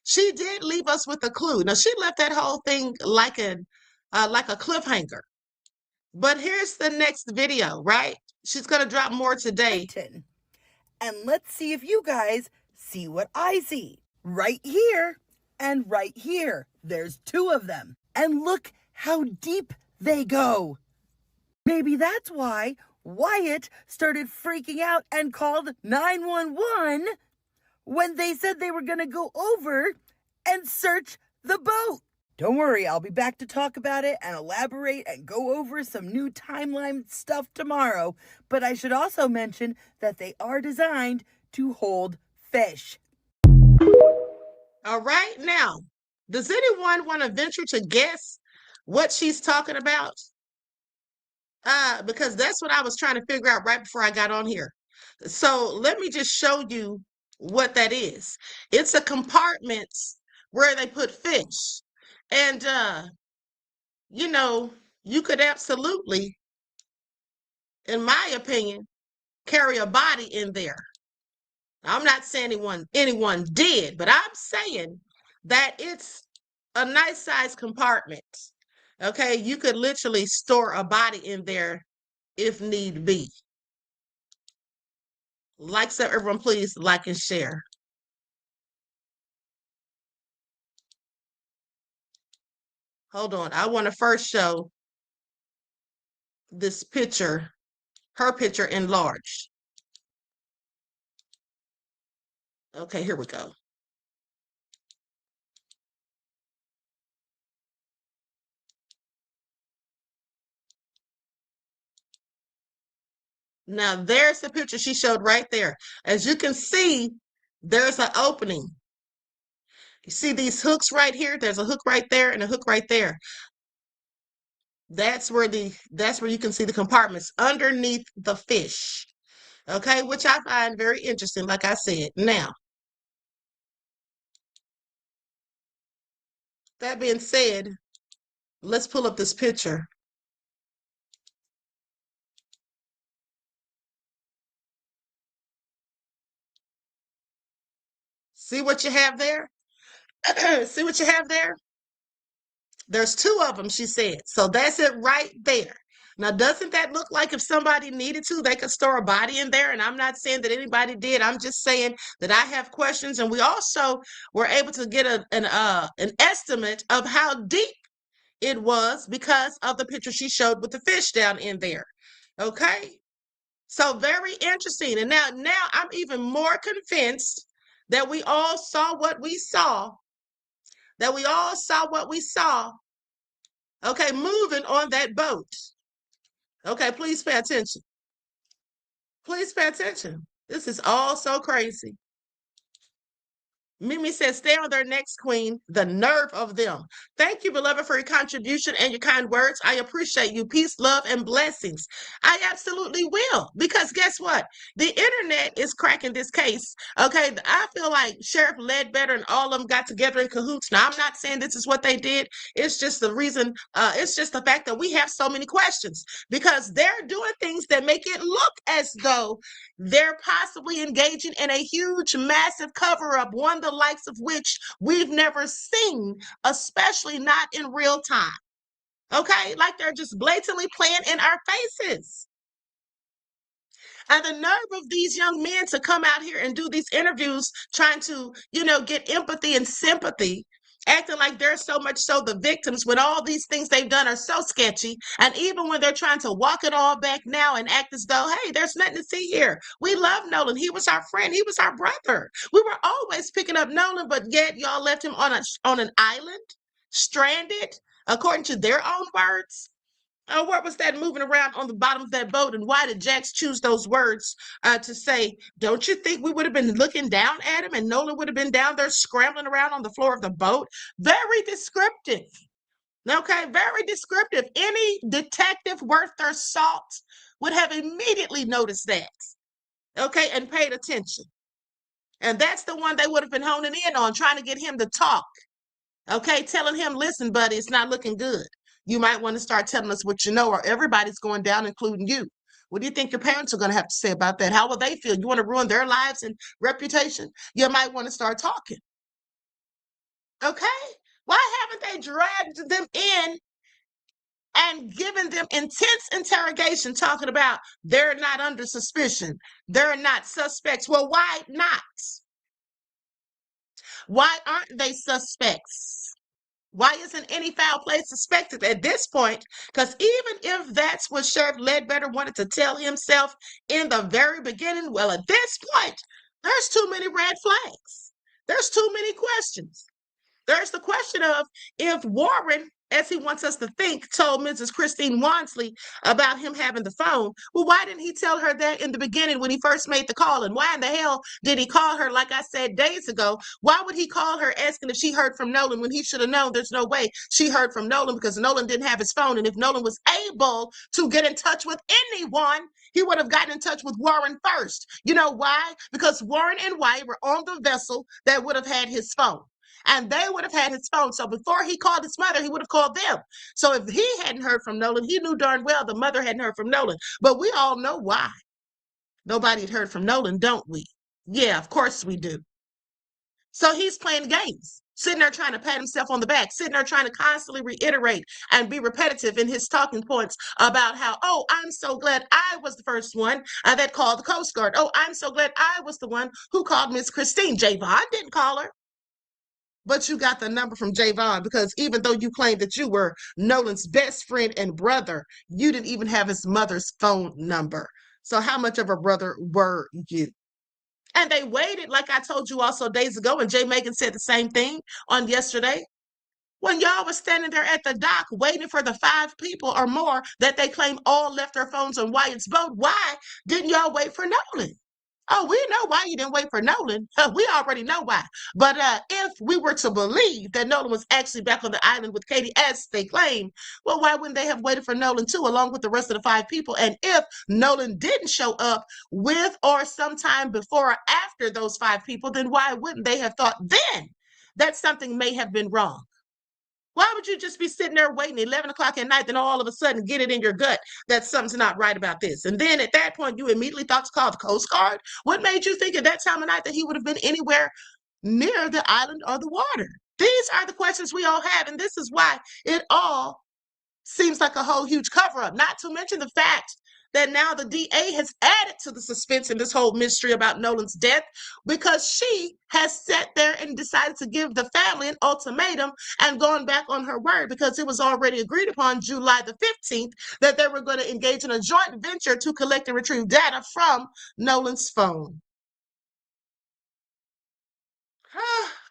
she did leave us with a clue. Now, she left that whole thing like a cliffhanger. But here's the next video, right? She's going to drop more today. And let's see if you guys see what I see. Right here and right here. There's 2 of them. And look how deep they go. Maybe that's why Wyatt started freaking out and called 911 when they said they were going to go over and search the boat. Don't worry, I'll be back to talk about it and elaborate and go over some new timeline stuff tomorrow. But I should also mention that they are designed to hold fish. All right, now, does anyone want to venture to guess what she's talking about? Because that's what I was trying to figure out right before I got on here. So let me just show you what that is. It's a compartment where they put fish. And you know, you could absolutely, in my opinion, carry a body in there. I'm not saying anyone did, but I'm saying that it's a nice size compartment. Okay, you could literally store a body in there if need be. Like, so everyone, please like and share. Hold on, I want to first show this picture, her picture enlarged. Okay, here we go. Now, there's the picture she showed right there. As you can see, there's an opening. You see these hooks right here? There's a hook right there and a hook right there. That's where you can see the compartments underneath the fish. Okay, which I find very interesting, like I said. Now, that being said, let's pull up this picture. See what you have there? See what you have there? There's two of them, she said. So that's it right there. Now, doesn't that look like if somebody needed to, they could store a body in there? And I'm not saying that anybody did. I'm just saying that I have questions. And we also were able to get an estimate of how deep it was because of the picture she showed with the fish down in there. Okay? So very interesting. And now I'm even more convinced that we all saw what we saw. That we all saw what we saw. Okay, moving on that boat. Okay, please pay attention. Please pay attention. This is all so crazy. Mimi says, stay on their necks, Queen. The nerve of them. Thank you, beloved, for your contribution and your kind words. I appreciate you. Peace, love, and blessings. I absolutely will. Because guess what? The internet is cracking this case. Okay, I feel like Sheriff Ledbetter and all of them got together in cahoots. Now, I'm not saying this is what they did. It's just the reason, it's just the fact that we have so many questions. Because they're doing things that make it look as though they're possibly engaging in a huge, massive cover-up, one the likes of which we've never seen, especially not in real time. Okay? Like they're just blatantly playing in our faces. And the nerve of these young men to come out here and do these interviews trying to, get empathy and sympathy, acting like they're so much so the victims when all these things they've done are so sketchy. And even when they're trying to walk it all back now and act as though, hey, there's nothing to see here. We love Nolan. He was our friend. He was our brother. We were always picking up Nolan, but yet y'all left him on an island, stranded, according to their own words. What was that moving around on the bottom of that boat? And why did Jax choose those words to say, don't you think we would have been looking down at him and Nolan would have been down there scrambling around on the floor of the boat? Very descriptive. Okay, very descriptive. Any detective worth their salt would have immediately noticed that. Okay, and paid attention. And that's the one they would have been honing in on, trying to get him to talk. Okay, telling him, listen, buddy, it's not looking good. You might want to start telling us what you know, or everybody's going down, including you. What do you think your parents are going to have to say about that? How will they feel? You want to ruin their lives and reputation? You might want to start talking. Okay? Why haven't they dragged them in and given them intense interrogation talking about they're not under suspicion, they're not suspects? Well, why not? Why aren't they suspects? Why isn't any foul play suspected at this point? Because even if that's what Sheriff Ledbetter wanted to tell himself in the very beginning, well, at this point, There's too many red flags. There's too many questions. There's the question of if Warren, as he wants us to think, told Mrs. Christine Wansley about him having the phone. Well, why didn't he tell her that in the beginning when he first made the call? And why in the hell did he call her, like I said days ago? Why would he call her asking if she heard from Nolan when he should have known there's no way she heard from Nolan because Nolan didn't have his phone? And if Nolan was able to get in touch with anyone, he would have gotten in touch with Warren first. You know why? Because Warren and Wyatt were on the vessel that would have had his phone. And they would have had his phone. So before he called his mother, he would have called them. So if he hadn't heard from Nolan, he knew darn well the mother hadn't heard from Nolan. But we all know why. Nobody had heard from Nolan, don't we? Yeah, of course we do. So he's playing games, sitting there trying to pat himself on the back, sitting there trying to constantly reiterate and be repetitive in his talking points about how, oh, I'm so glad I was the first one that called the Coast Guard. Oh, I'm so glad I was the one who called Miss Christine. Javon didn't call her. But you got the number from Javon because even though you claimed that you were Nolan's best friend and brother, you didn't even have his mother's phone number. So how much of a brother were you? And they waited, like I told you also days ago, and Jay Megan said the same thing on yesterday. When y'all was standing there at the dock waiting for the 5 people or more that they claim all left their phones on Wyatt's boat, why didn't y'all wait for Nolan? Oh, we know why you didn't wait for Nolan. We already know why. But if we were to believe that Nolan was actually back on the island with Katie, as they claim, well, why wouldn't they have waited for Nolan too, along with the rest of the 5 people? And if Nolan didn't show up with or sometime before or after those 5 people, then why wouldn't they have thought then that something may have been wrong? Why would you just be sitting there waiting 11 o'clock at night, then all of a sudden get it in your gut that something's not right about this? And then at that point, you immediately thought to call the Coast Guard? What made you think at that time of night that he would have been anywhere near the island or the water? These are the questions we all have, and this is why it all seems like a whole huge cover-up, not to mention the fact that now the DA has added to the suspense in this whole mystery about Nolan's death because she has sat there and decided to give the family an ultimatum and gone back on her word because it was already agreed upon July the 15th that they were going to engage in a joint venture to collect and retrieve data from Nolan's phone.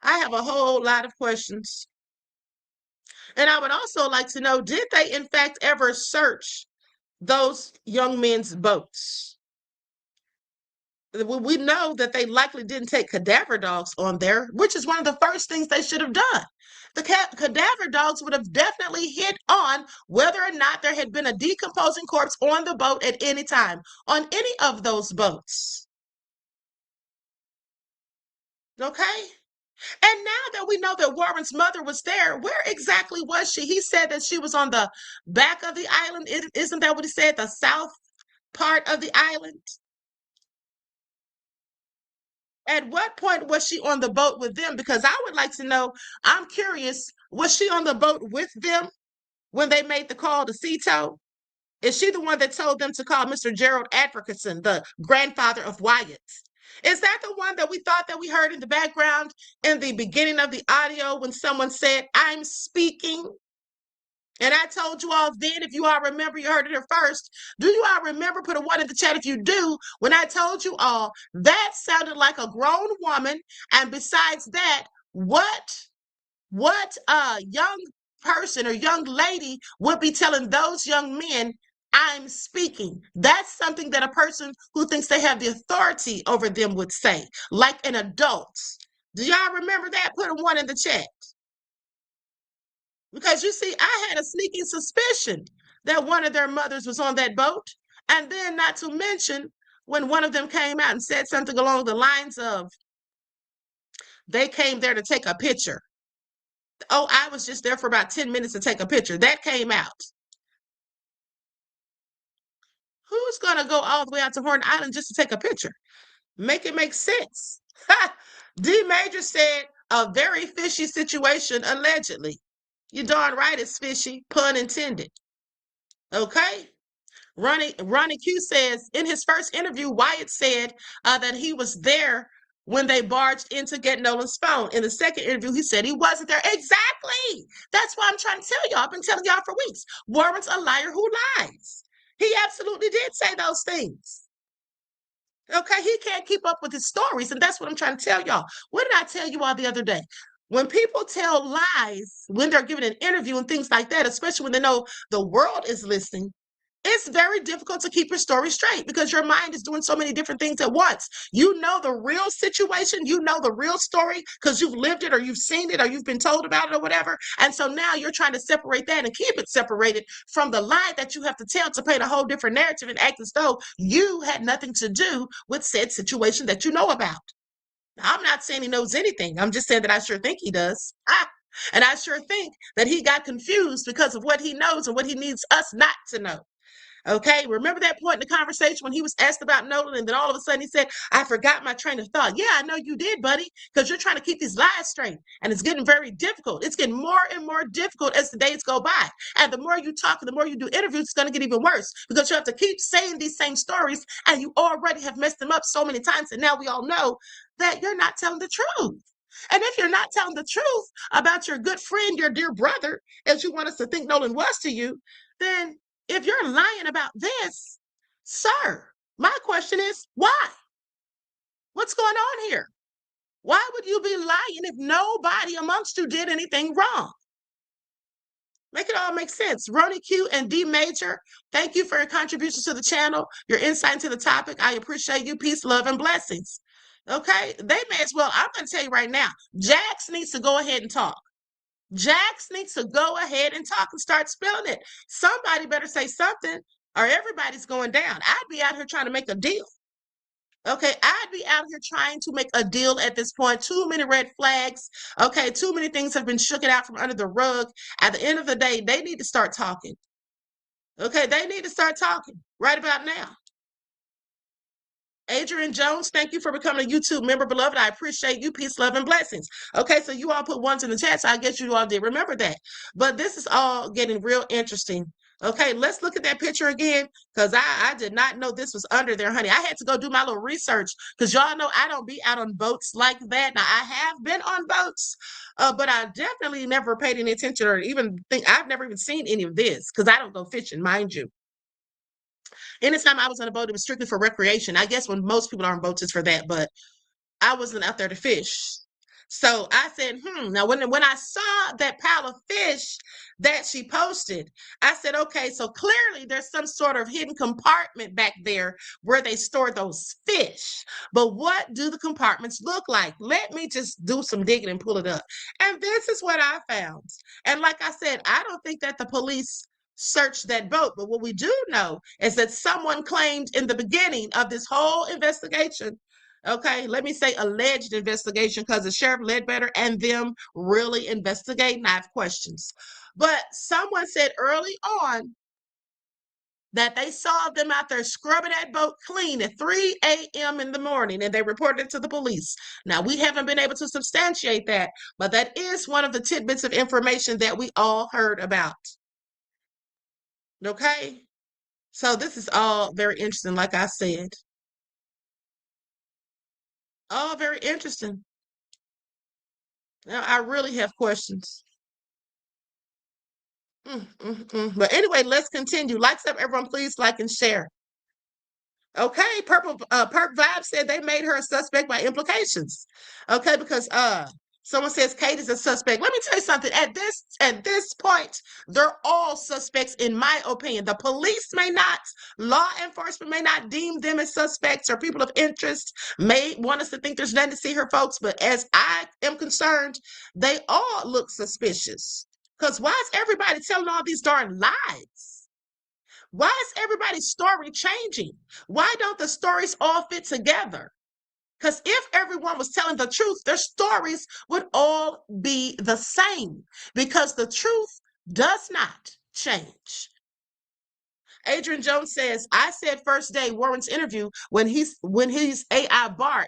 I have a whole lot of questions. And I would also like to know, did they in fact ever search those young men's boats? We know that they likely didn't take cadaver dogs on there, which is one of the first things they should have done. The cadaver dogs would have definitely hit on whether or not there had been a decomposing corpse on the boat at any time, on any of those boats. Okay? And now that we know that Warren's mother was there, where exactly was she? He said that she was on the back of the island. Isn't that what he said? The south part of the island? At what point was she on the boat with them? Because I would like to know, I'm curious, was she on the boat with them when they made the call to Cito? Is she the one that told them to call Mr. Gerald Adverson, the grandfather of Wyatt? Is that the one that we thought that we heard in the background in the beginning of the audio when someone said, I'm speaking? And I told you all then, if you all remember, you heard it here first. Do you all remember? Put a 1 in the chat if you do. When I told you all, that sounded like a grown woman. And besides that, what young person or young lady would be telling those young men, I'm speaking? That's something that a person who thinks they have the authority over them would say, like an adult. Do y'all remember that? Put a 1 in the chat. Because you see, I had a sneaking suspicion that one of their mothers was on that boat. And then, not to mention, when one of them came out and said something along the lines of, they came there to take a picture. Oh, I was just there for about 10 minutes to take a picture. That came out. Who's going to go all the way out to Horn Island just to take a picture? Make it make sense. D Major said, a very fishy situation, allegedly. You darn right it's fishy, pun intended. Okay? Ronnie Q says, in his first interview, Wyatt said that he was there when they barged in to get Nolan's phone. In the second interview, he said he wasn't there. Exactly. That's why I'm trying to tell y'all. I've been telling y'all for weeks. Warren's a liar who lies. He absolutely did say those things. Okay, he can't keep up with his stories, and that's what I'm trying to tell y'all. What did I tell you all the other day? When people tell lies, when they're giving an interview and things like that, especially when they know the world is listening, it's very difficult to keep your story straight because your mind is doing so many different things at once. You know the real situation, you know the real story because you've lived it or you've seen it or you've been told about it or whatever. And so now you're trying to separate that and keep it separated from the lie that you have to tell to paint a whole different narrative and act as though you had nothing to do with said situation that you know about. Now, I'm not saying he knows anything. I'm just saying that I sure think he does. And I sure think that he got confused because of what he knows and what he needs us not to know. Okay, remember that point in the conversation when he was asked about Nolan, and then all of a sudden he said, I forgot my train of thought. Yeah, I know you did, buddy, because you're trying to keep these lies straight. And it's getting very difficult. It's getting more and more difficult as the days go by. And the more you talk and the more you do interviews, it's going to get even worse because you have to keep saying these same stories, and you already have messed them up so many times. And now we all know that you're not telling the truth. And if you're not telling the truth about your good friend, your dear brother, as you want us to think Nolan was to you, then if you're lying about this, sir, my question is why? What's going on here? Why would you be lying if nobody amongst you did anything wrong? Make it all make sense. Ronnie Q and D Major, thank you for your contributions to the channel, your insight into the topic. I appreciate you. Peace, love, and blessings. Okay, they may as well. I'm going to tell you right now, Jax needs to go ahead and talk. Jax needs to go ahead and talk and start spilling it. Somebody better say something or everybody's going down. I'd be out here trying to make a deal. Okay, I'd be out here trying to make a deal at this point. Too many red flags. Okay, too many things have been shooken out from under the rug. At the end of the day, they need to start talking. Okay, they need to start talking right about now. Adrian Jones, thank you for becoming a YouTube member, beloved. I appreciate you. Peace, love, and blessings. Okay, so you all put ones in the chat, so I guess you all did remember that. But this is all getting real interesting. Okay, let's look at that picture again, because I did not know this was under there, honey. I had to go do my little research, because y'all know I don't be out on boats like that. Now, I have been on boats, but I definitely never paid any attention or even think, I've never even seen any of this, because I don't go fishing, mind you. Anytime I was on a boat, it was strictly for recreation. I guess when most people are on boats, it's for that, but I wasn't out there to fish. So I said, now when I saw that pile of fish that she posted, I said, okay, so clearly there's some sort of hidden compartment back there where they store those fish. But what do the compartments look like? Let me just do some digging and pull it up. And this is what I found. And like I said, I don't think that the police searched that boat. But what we do know is that someone claimed in the beginning of this whole investigation, okay, let me say alleged investigation because the Sheriff Ledbetter and them really investigating. I have questions. But someone said early on that they saw them out there scrubbing that boat clean at 3 a.m. in the morning, and they reported it to the police. Now, we haven't been able to substantiate that, but that is one of the tidbits of information that we all heard about. Okay? So this is all very interesting, like I said. All very interesting. Now, I really have questions. But anyway, let's continue. Likes up, everyone, please like and share. Okay, Perk Vibe said they made her a suspect by implications. Okay, because someone says Kate is a suspect. Let me tell you something. At this point, they're all suspects, in my opinion. The police may not, law enforcement may not deem them as suspects or people of interest, may want us to think there's nothing to see here, folks. But as I am concerned, they all look suspicious. Because why is everybody telling all these darn lies? Why is everybody's story changing? Why don't the stories all fit together? Because if everyone was telling the truth, their stories would all be the same because the truth does not change. Adrian Jones says, I said first day Warren's interview when his AI Bart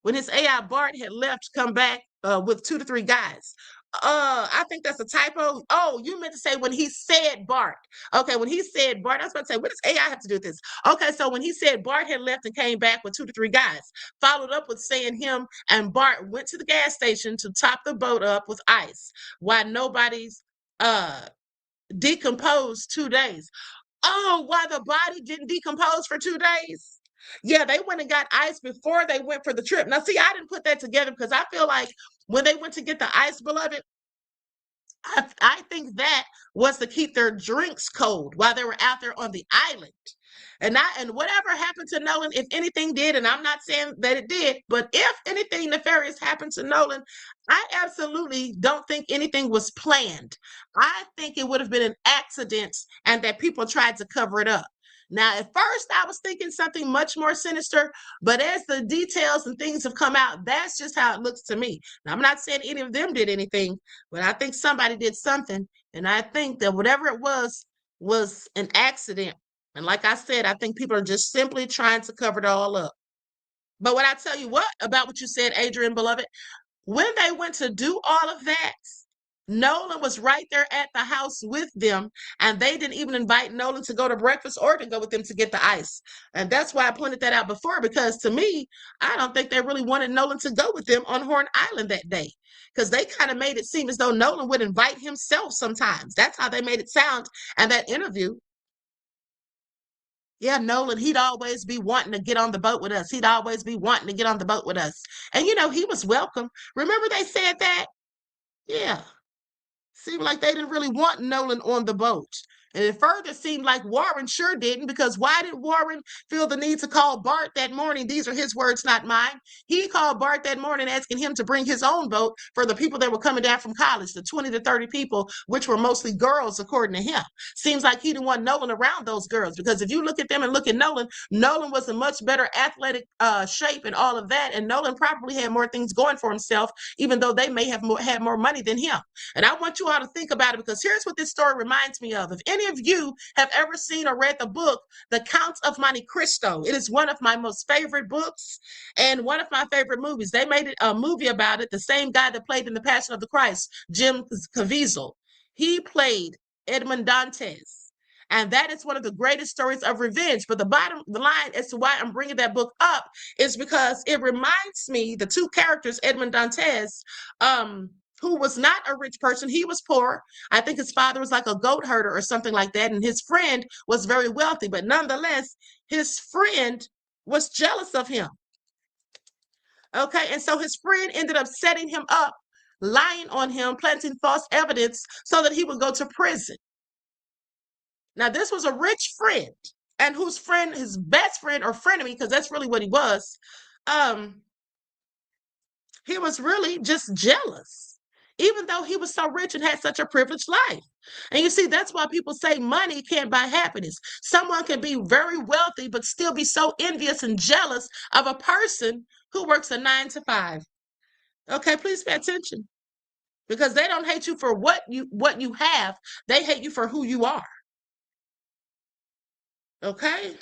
had left to come back with 2 to 3 guys. I think that's a typo. Oh, you meant to say when he said Bart. Okay, when he said Bart, I was about to say, what does AI have to do with this? Okay, so when he said Bart had left and came back with 2 to 3 guys, followed up with saying him and Bart went to the gas station to top the boat up with ice while nobody's decomposed 2 days. Oh, why the body didn't decompose for 2 days? Yeah, they went and got ice before they went for the trip. Now, see, I didn't put that together because I feel like when they went to get the ice, beloved, I think that was to keep their drinks cold while they were out there on the island. And whatever happened to Nolan, if anything did, and I'm not saying that it did, but if anything nefarious happened to Nolan, I absolutely don't think anything was planned. I think it would have been an accident and that people tried to cover it up. Now, at first, I was thinking something much more sinister, but as the details and things have come out, that's just how it looks to me. Now, I'm not saying any of them did anything, but I think somebody did something. And I think that whatever it was an accident. And like I said, I think people are just simply trying to cover it all up. But what I tell you what about what you said, Adrian, beloved, when they went to do all of that, Nolan was right there at the house with them, and they didn't even invite Nolan to go to breakfast or to go with them to get the ice. And that's why I pointed that out before, because to me, I don't think they really wanted Nolan to go with them on Horn Island that day, because they kind of made it seem as though Nolan would invite himself sometimes. That's how they made it sound in that interview. Yeah, Nolan, he'd always be wanting to get on the boat with us. He'd always be wanting to get on the boat with us. And, he was welcome. Remember they said that? Yeah. Seemed like they didn't really want Nolan on the boat. And it further seemed like Warren sure didn't, because why did Warren feel the need to call Bart that morning? These are his words, not mine. He called Bart that morning asking him to bring his own boat for the people that were coming down from college, the 20 to 30 people, which were mostly girls, according to him. Seems like he didn't want Nolan around those girls, because if you look at them and look at Nolan, Nolan was in much better athletic shape and all of that, and Nolan probably had more things going for himself, even though they may have had more money than him. And I want you all to think about it, because here's what this story reminds me of. If any of you have ever seen or read the book, The Count of Monte Cristo, it is one of my most favorite books and one of my favorite movies. They made a movie about it. The same guy that played in The Passion of the Christ, Jim Caviezel, he played Edmond Dantes. And that is one of the greatest stories of revenge. But the bottom line as to why I'm bringing that book up is because it reminds me, the two characters, Edmond Dantes, who was not a rich person. He was poor. I think his father was like a goat herder or something like that. And his friend was very wealthy. But nonetheless, his friend was jealous of him. Okay. And so his friend ended up setting him up, lying on him, planting false evidence so that he would go to prison. Now, this was a rich friend, and whose friend, his best friend or frenemy, because that's really what he was really just jealous, even though he was so rich and had such a privileged life. And you see, that's why people say money can't buy happiness. Someone can be very wealthy, but still be so envious and jealous of a person who works a 9 to 5. Okay, please pay attention, because they don't hate you for what you have. They hate you for who you are. Okay.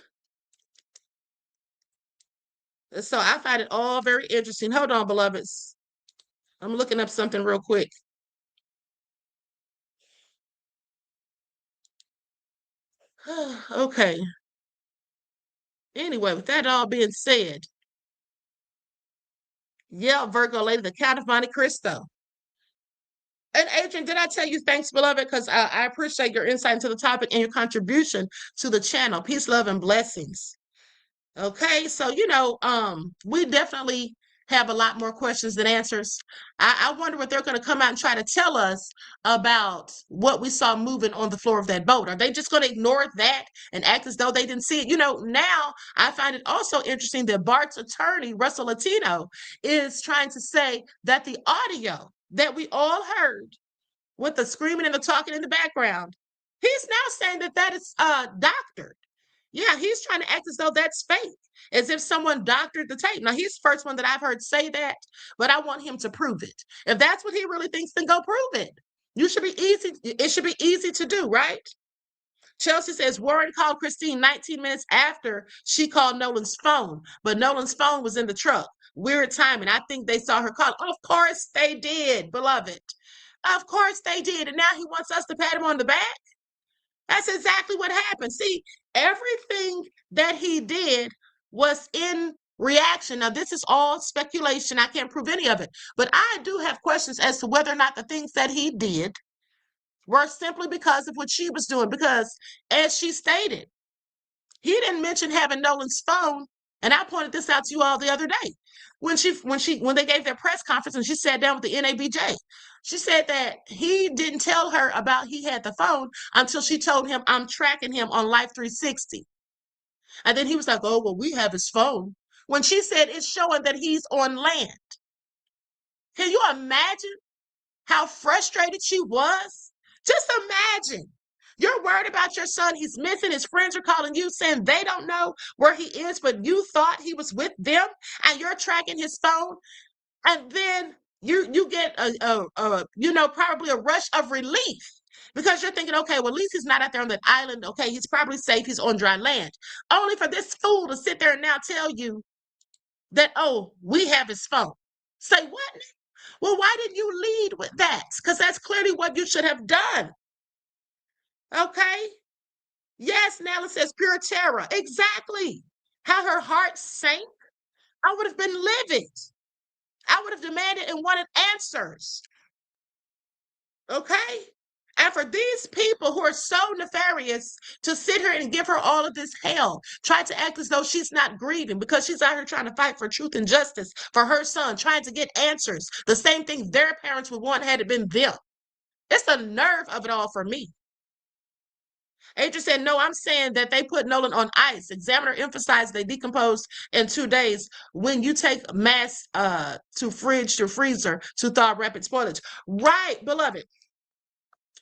So I find it all very interesting. Hold on, beloveds. I'm looking up something real quick. Okay. Anyway, with that all being said, yeah, Virgo lady, the Count of Monte Cristo. And Adrian, did I tell you thanks, beloved? Because I appreciate your insight into the topic and your contribution to the channel. Peace, love, and blessings. Okay, so we definitely have a lot more questions than answers. I wonder what they're going to come out and try to tell us about what we saw moving on the floor of that boat. Are they just going to ignore that and act as though they didn't see it? Now I find it also interesting that Bart's attorney, Russell Latino, is trying to say that the audio that we all heard with the screaming and the talking in the background, he's now saying that is doctored. Yeah, he's trying to act as though that's fake, as if someone doctored the tape. Now, he's the first one that I've heard say that, but I want him to prove it. If that's what he really thinks, then go prove it. It should be easy to do, right? Chelsea says Warren called Christine 19 minutes after she called Nolan's phone, but Nolan's phone was in the truck. Weird timing. I think they saw her call. Of course they did, beloved. Of course they did. And now he wants us to pat him on the back. That's exactly what happened. See, everything that he did was in reaction. Now, this is all speculation. I can't prove any of it. But I do have questions as to whether or not the things that he did were simply because of what she was doing. Because, as she stated, he didn't mention having Nolan's phone And I pointed this out to you all the other day when they gave their press conference and she sat down with the NABJ. She said that he didn't tell her about he had the phone until she told him, I'm tracking him on Life 360. And then he was like, oh, well, we have his phone. When she said it's showing that he's on land. Can you imagine how frustrated she was? Just imagine. You're worried about your son. He's missing. His friends are calling you saying they don't know where he is, but you thought he was with them and you're tracking his phone. And then you get probably a rush of relief because you're thinking, okay, well, at least he's not out there on that island. Okay, he's probably safe. He's on dry land. Only for this fool to sit there and now tell you that, oh, we have his phone. Say what? Well, why didn't you lead with that? Because that's clearly what you should have done. Okay? Yes, Nella says pure terror. Exactly. How her heart sank. I would have been livid. I would have demanded and wanted answers. Okay? And for these people who are so nefarious to sit here and give her all of this hell, try to act as though she's not grieving because she's out here trying to fight for truth and justice for her son, trying to get answers, the same thing their parents would want had it been them. It's the nerve of it all for me. Adrian said, no, I'm saying that they put Nolan on ice. Examiner emphasized they decomposed in 2 days when you take mass to fridge to freezer to thaw rapid spoilage. Right, beloved.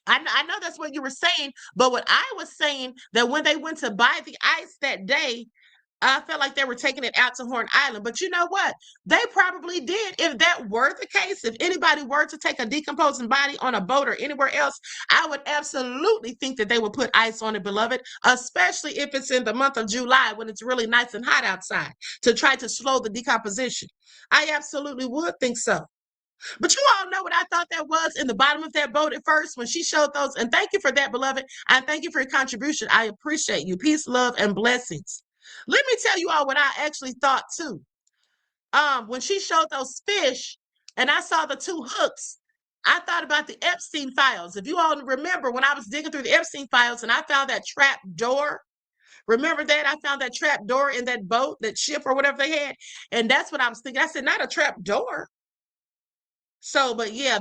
I know that's what you were saying, but what I was saying that when they went to buy the ice that day, I felt like they were taking it out to Horn Island. But you know what? They probably did. If that were the case, if anybody were to take a decomposing body on a boat or anywhere else, I would absolutely think that they would put ice on it, beloved, especially if it's in the month of July when it's really nice and hot outside to try to slow the decomposition. I absolutely would think so. But you all know what I thought that was in the bottom of that boat at first when she showed those. And thank you for that, beloved. And thank you for your contribution. I appreciate you. Peace, love, and blessings. Let me tell you all what I actually thought too. When she showed those fish and I saw the 2 hooks, I thought about the Epstein files. If you all remember when I was digging through the Epstein files and I found that trap door, remember that? I found that trap door in that boat, that ship or whatever they had. And that's what I was thinking. I said, not a trap door. So, but yeah,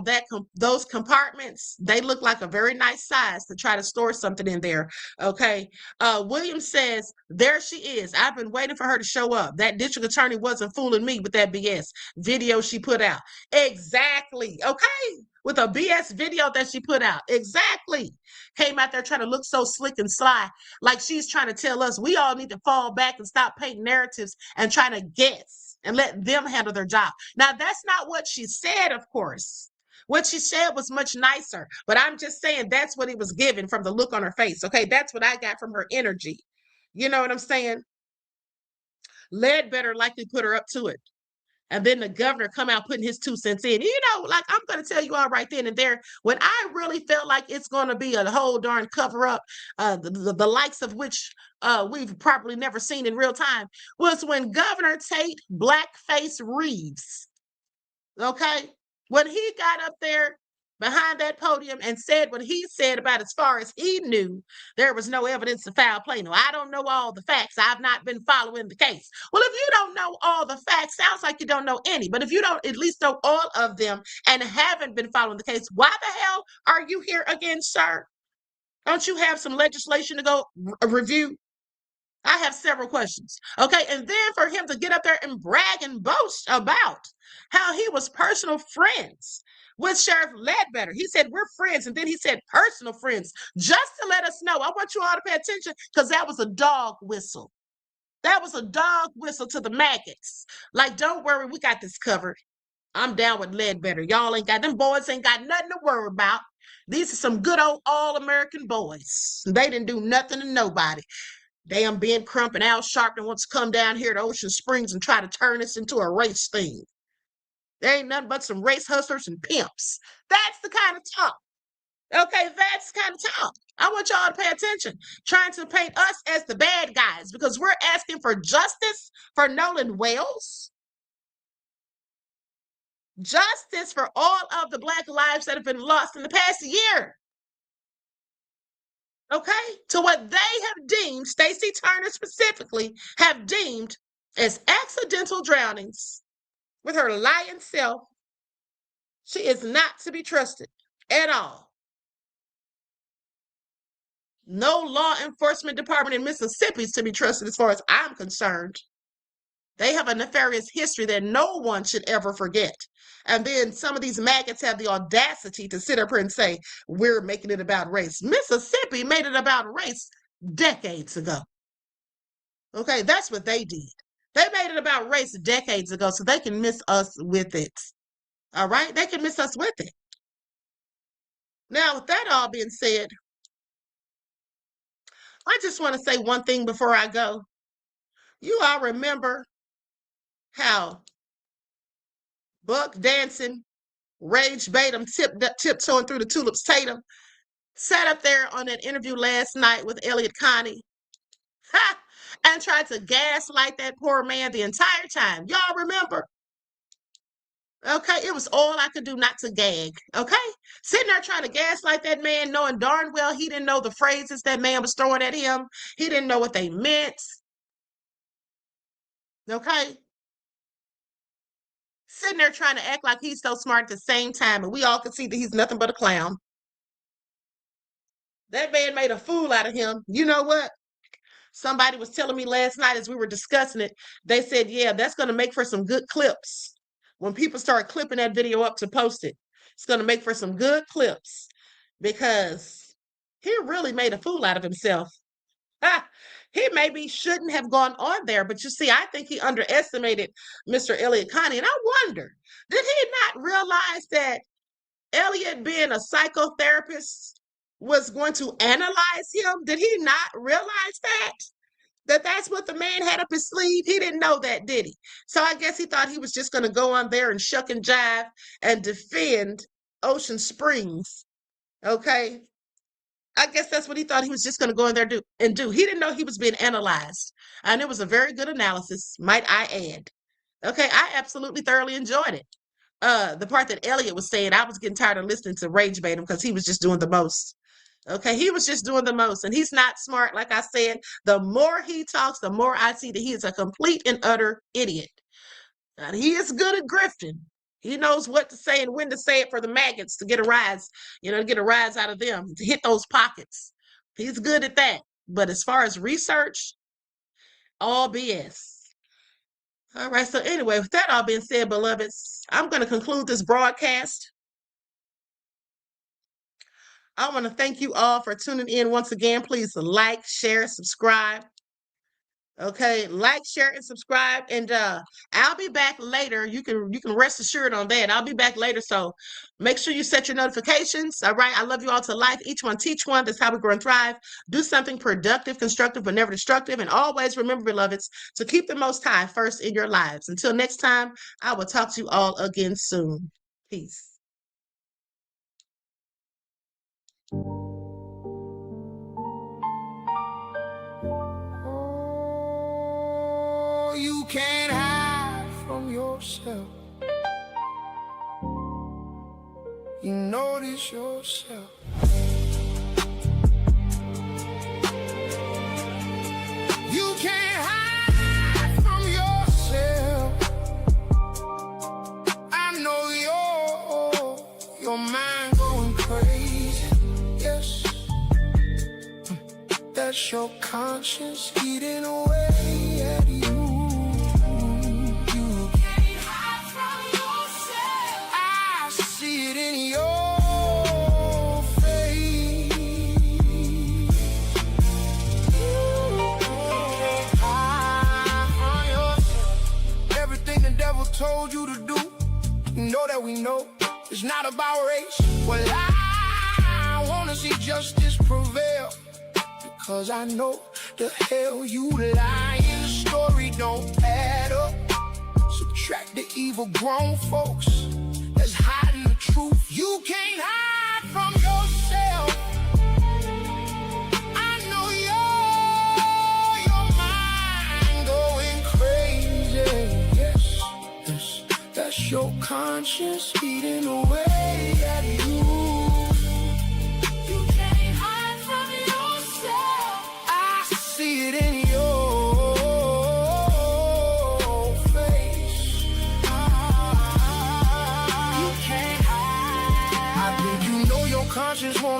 those compartments, they look like a very nice size to try to store something in there. Okay. William says, there she is. I've been waiting for her to show up. That district attorney wasn't fooling me with that BS video she put out. Exactly. Okay. With a BS video that she put out. Exactly. Came out there trying to look so slick and sly, like she's trying to tell us we all need to fall back and stop painting narratives and trying to guess and let them handle their job. Now, that's not what she said, of course. What she said was much nicer, but I'm just saying that's what it was given from the look on her face. Okay, that's what I got from her energy. You know what I'm saying? Ledbetter likely put her up to it. And then the governor come out putting his 2 cents in. You know, like I'm going to tell you all right then and there, when I really felt like it's going to be a whole darn cover up, the likes of which we've probably never seen in real time, was when Governor Tate Blackface Reeves, okay, when he got up there behind that podium and said what he said about as far as he knew, there was no evidence of foul play. No, I don't know all the facts. I've not been following the case. Well, if you don't know all the facts, sounds like you don't know any. But if you don't at least know all of them and haven't been following the case, why the hell are you here again, sir? Don't you have some legislation to go review? I have several questions. Okay. And then for him to get up there and brag and boast about how he was personal friends with Sheriff Ledbetter. He said, we're friends. And then he said, personal friends, just to let us know. I want you all to pay attention because that was a dog whistle. That was a dog whistle to the maggots. Like, don't worry, we got this covered. I'm down with Ledbetter. Y'all ain't got, them boys ain't got nothing to worry about. These are some good old all-American boys. They didn't do nothing to nobody. Damn Ben Crump and Al Sharpton wants to come down here to Ocean Springs and try to turn this into a race thing. There ain't nothing but some race hustlers and pimps. That's the kind of talk. Okay, that's the kind of talk. I want y'all to pay attention. Trying to paint us as the bad guys because we're asking for justice for Nolan Wales. Justice for all of the Black lives that have been lost in the past year. Okay, to what they have deemed, Stacey Turner specifically, have deemed as accidental drownings with her lying self. She is not to be trusted at all. No law enforcement department in Mississippi is to be trusted as far as I'm concerned. They have a nefarious history that no one should ever forget. And then some of these maggots have the audacity to sit up here and say, we're making it about race. Mississippi made it about race decades ago. Okay, that's what they did. They made it about race decades ago, so they can miss us with it. All right, they can miss us with it. Now, with that all being said, I just want to say one thing before I go. You all remember how Buck dancing, Rage Batum tiptoeing through the tulips Tatum sat up there on that interview last night with Elliot Connie and tried to gaslight that poor man the entire time. Y'all remember? Okay, it was all I could do not to gag. Okay, sitting there trying to gaslight that man, knowing darn well he didn't know the phrases that man was throwing at him. He didn't know what they meant. Okay, sitting there trying to act like he's so smart at the same time, and we all could see that he's nothing but a clown. That man made a fool out of him. You know what? Somebody was telling me last night as we were discussing it, they said, yeah, that's going to make for some good clips. When people start clipping that video up to post it, it's going to make for some good clips because he really made a fool out of himself. He maybe shouldn't have gone on there, but you see, I think he underestimated Mr. Elliot Connie. And I wonder, did he not realize that Elliot being a psychotherapist was going to analyze him? Did he not realize that? That's what the man had up his sleeve? He didn't know that, did he? So I guess he thought he was just going to go on there and shuck and jive and defend Ocean Springs. Okay? I guess that's what he thought he was just going to go in there and do. He didn't know he was being analyzed. And it was a very good analysis, might I add. Okay, I absolutely thoroughly enjoyed it. The part that Elliot was saying, I was getting tired of listening to Rage Bait him because he was just doing the most. Okay, he was just doing the most, and he's not smart. Like I said, the more he talks, the more I see that he is a complete and utter idiot. And he is good at grifting. He knows what to say and when to say it for the maggots to get a rise, to get a rise out of them, to hit those pockets. He's good at that. But as far as research, all BS. All right, so anyway, with that all being said, beloveds, I'm going to conclude this broadcast. I want to thank you all for tuning in once again. Please like, share, subscribe. Okay, like, share, and subscribe. And I'll be back later. You can rest assured on that. I'll be back later. So make sure you set your notifications. All right. I love you all to life. Each one teach one. That's how we grow and thrive. Do something productive, constructive, but never destructive. And always remember, beloveds, to keep the Most High first in your lives. Until next time, I will talk to you all again soon. Peace. You can't hide from yourself. You notice yourself. You can't hide from yourself. I know your mind going crazy. Yes, that's your conscience eating away at you. Told you to do, you know that we know it's not about race. Well, I wanna see justice prevail, because I know the hell you lying. The story don't add up. Subtract the evil grown folks that's hiding the truth. You can't hide from yourself. I know your mind going crazy. That's your conscience eating away at you. You can't hide from yourself. I see it in your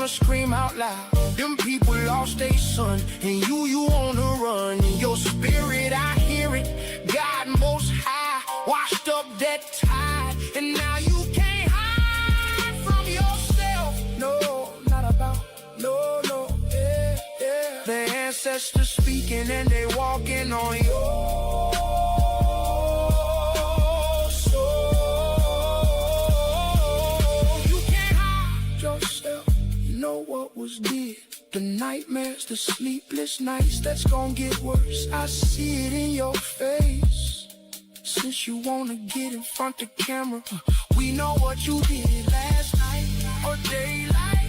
wanna scream out loud. Them people lost their son, and you on the run. In your spirit, I hear it. God most high washed up that tide, and now you can't hide from yourself. No, not about, no, yeah, yeah. The ancestors speaking and they walking on your soul. You can't hide yourself. You know what was dead. The nightmares, the sleepless nights, that's gonna get worse. I see it in your face. Since you wanna get in front of camera, we know what you did last night or daylight.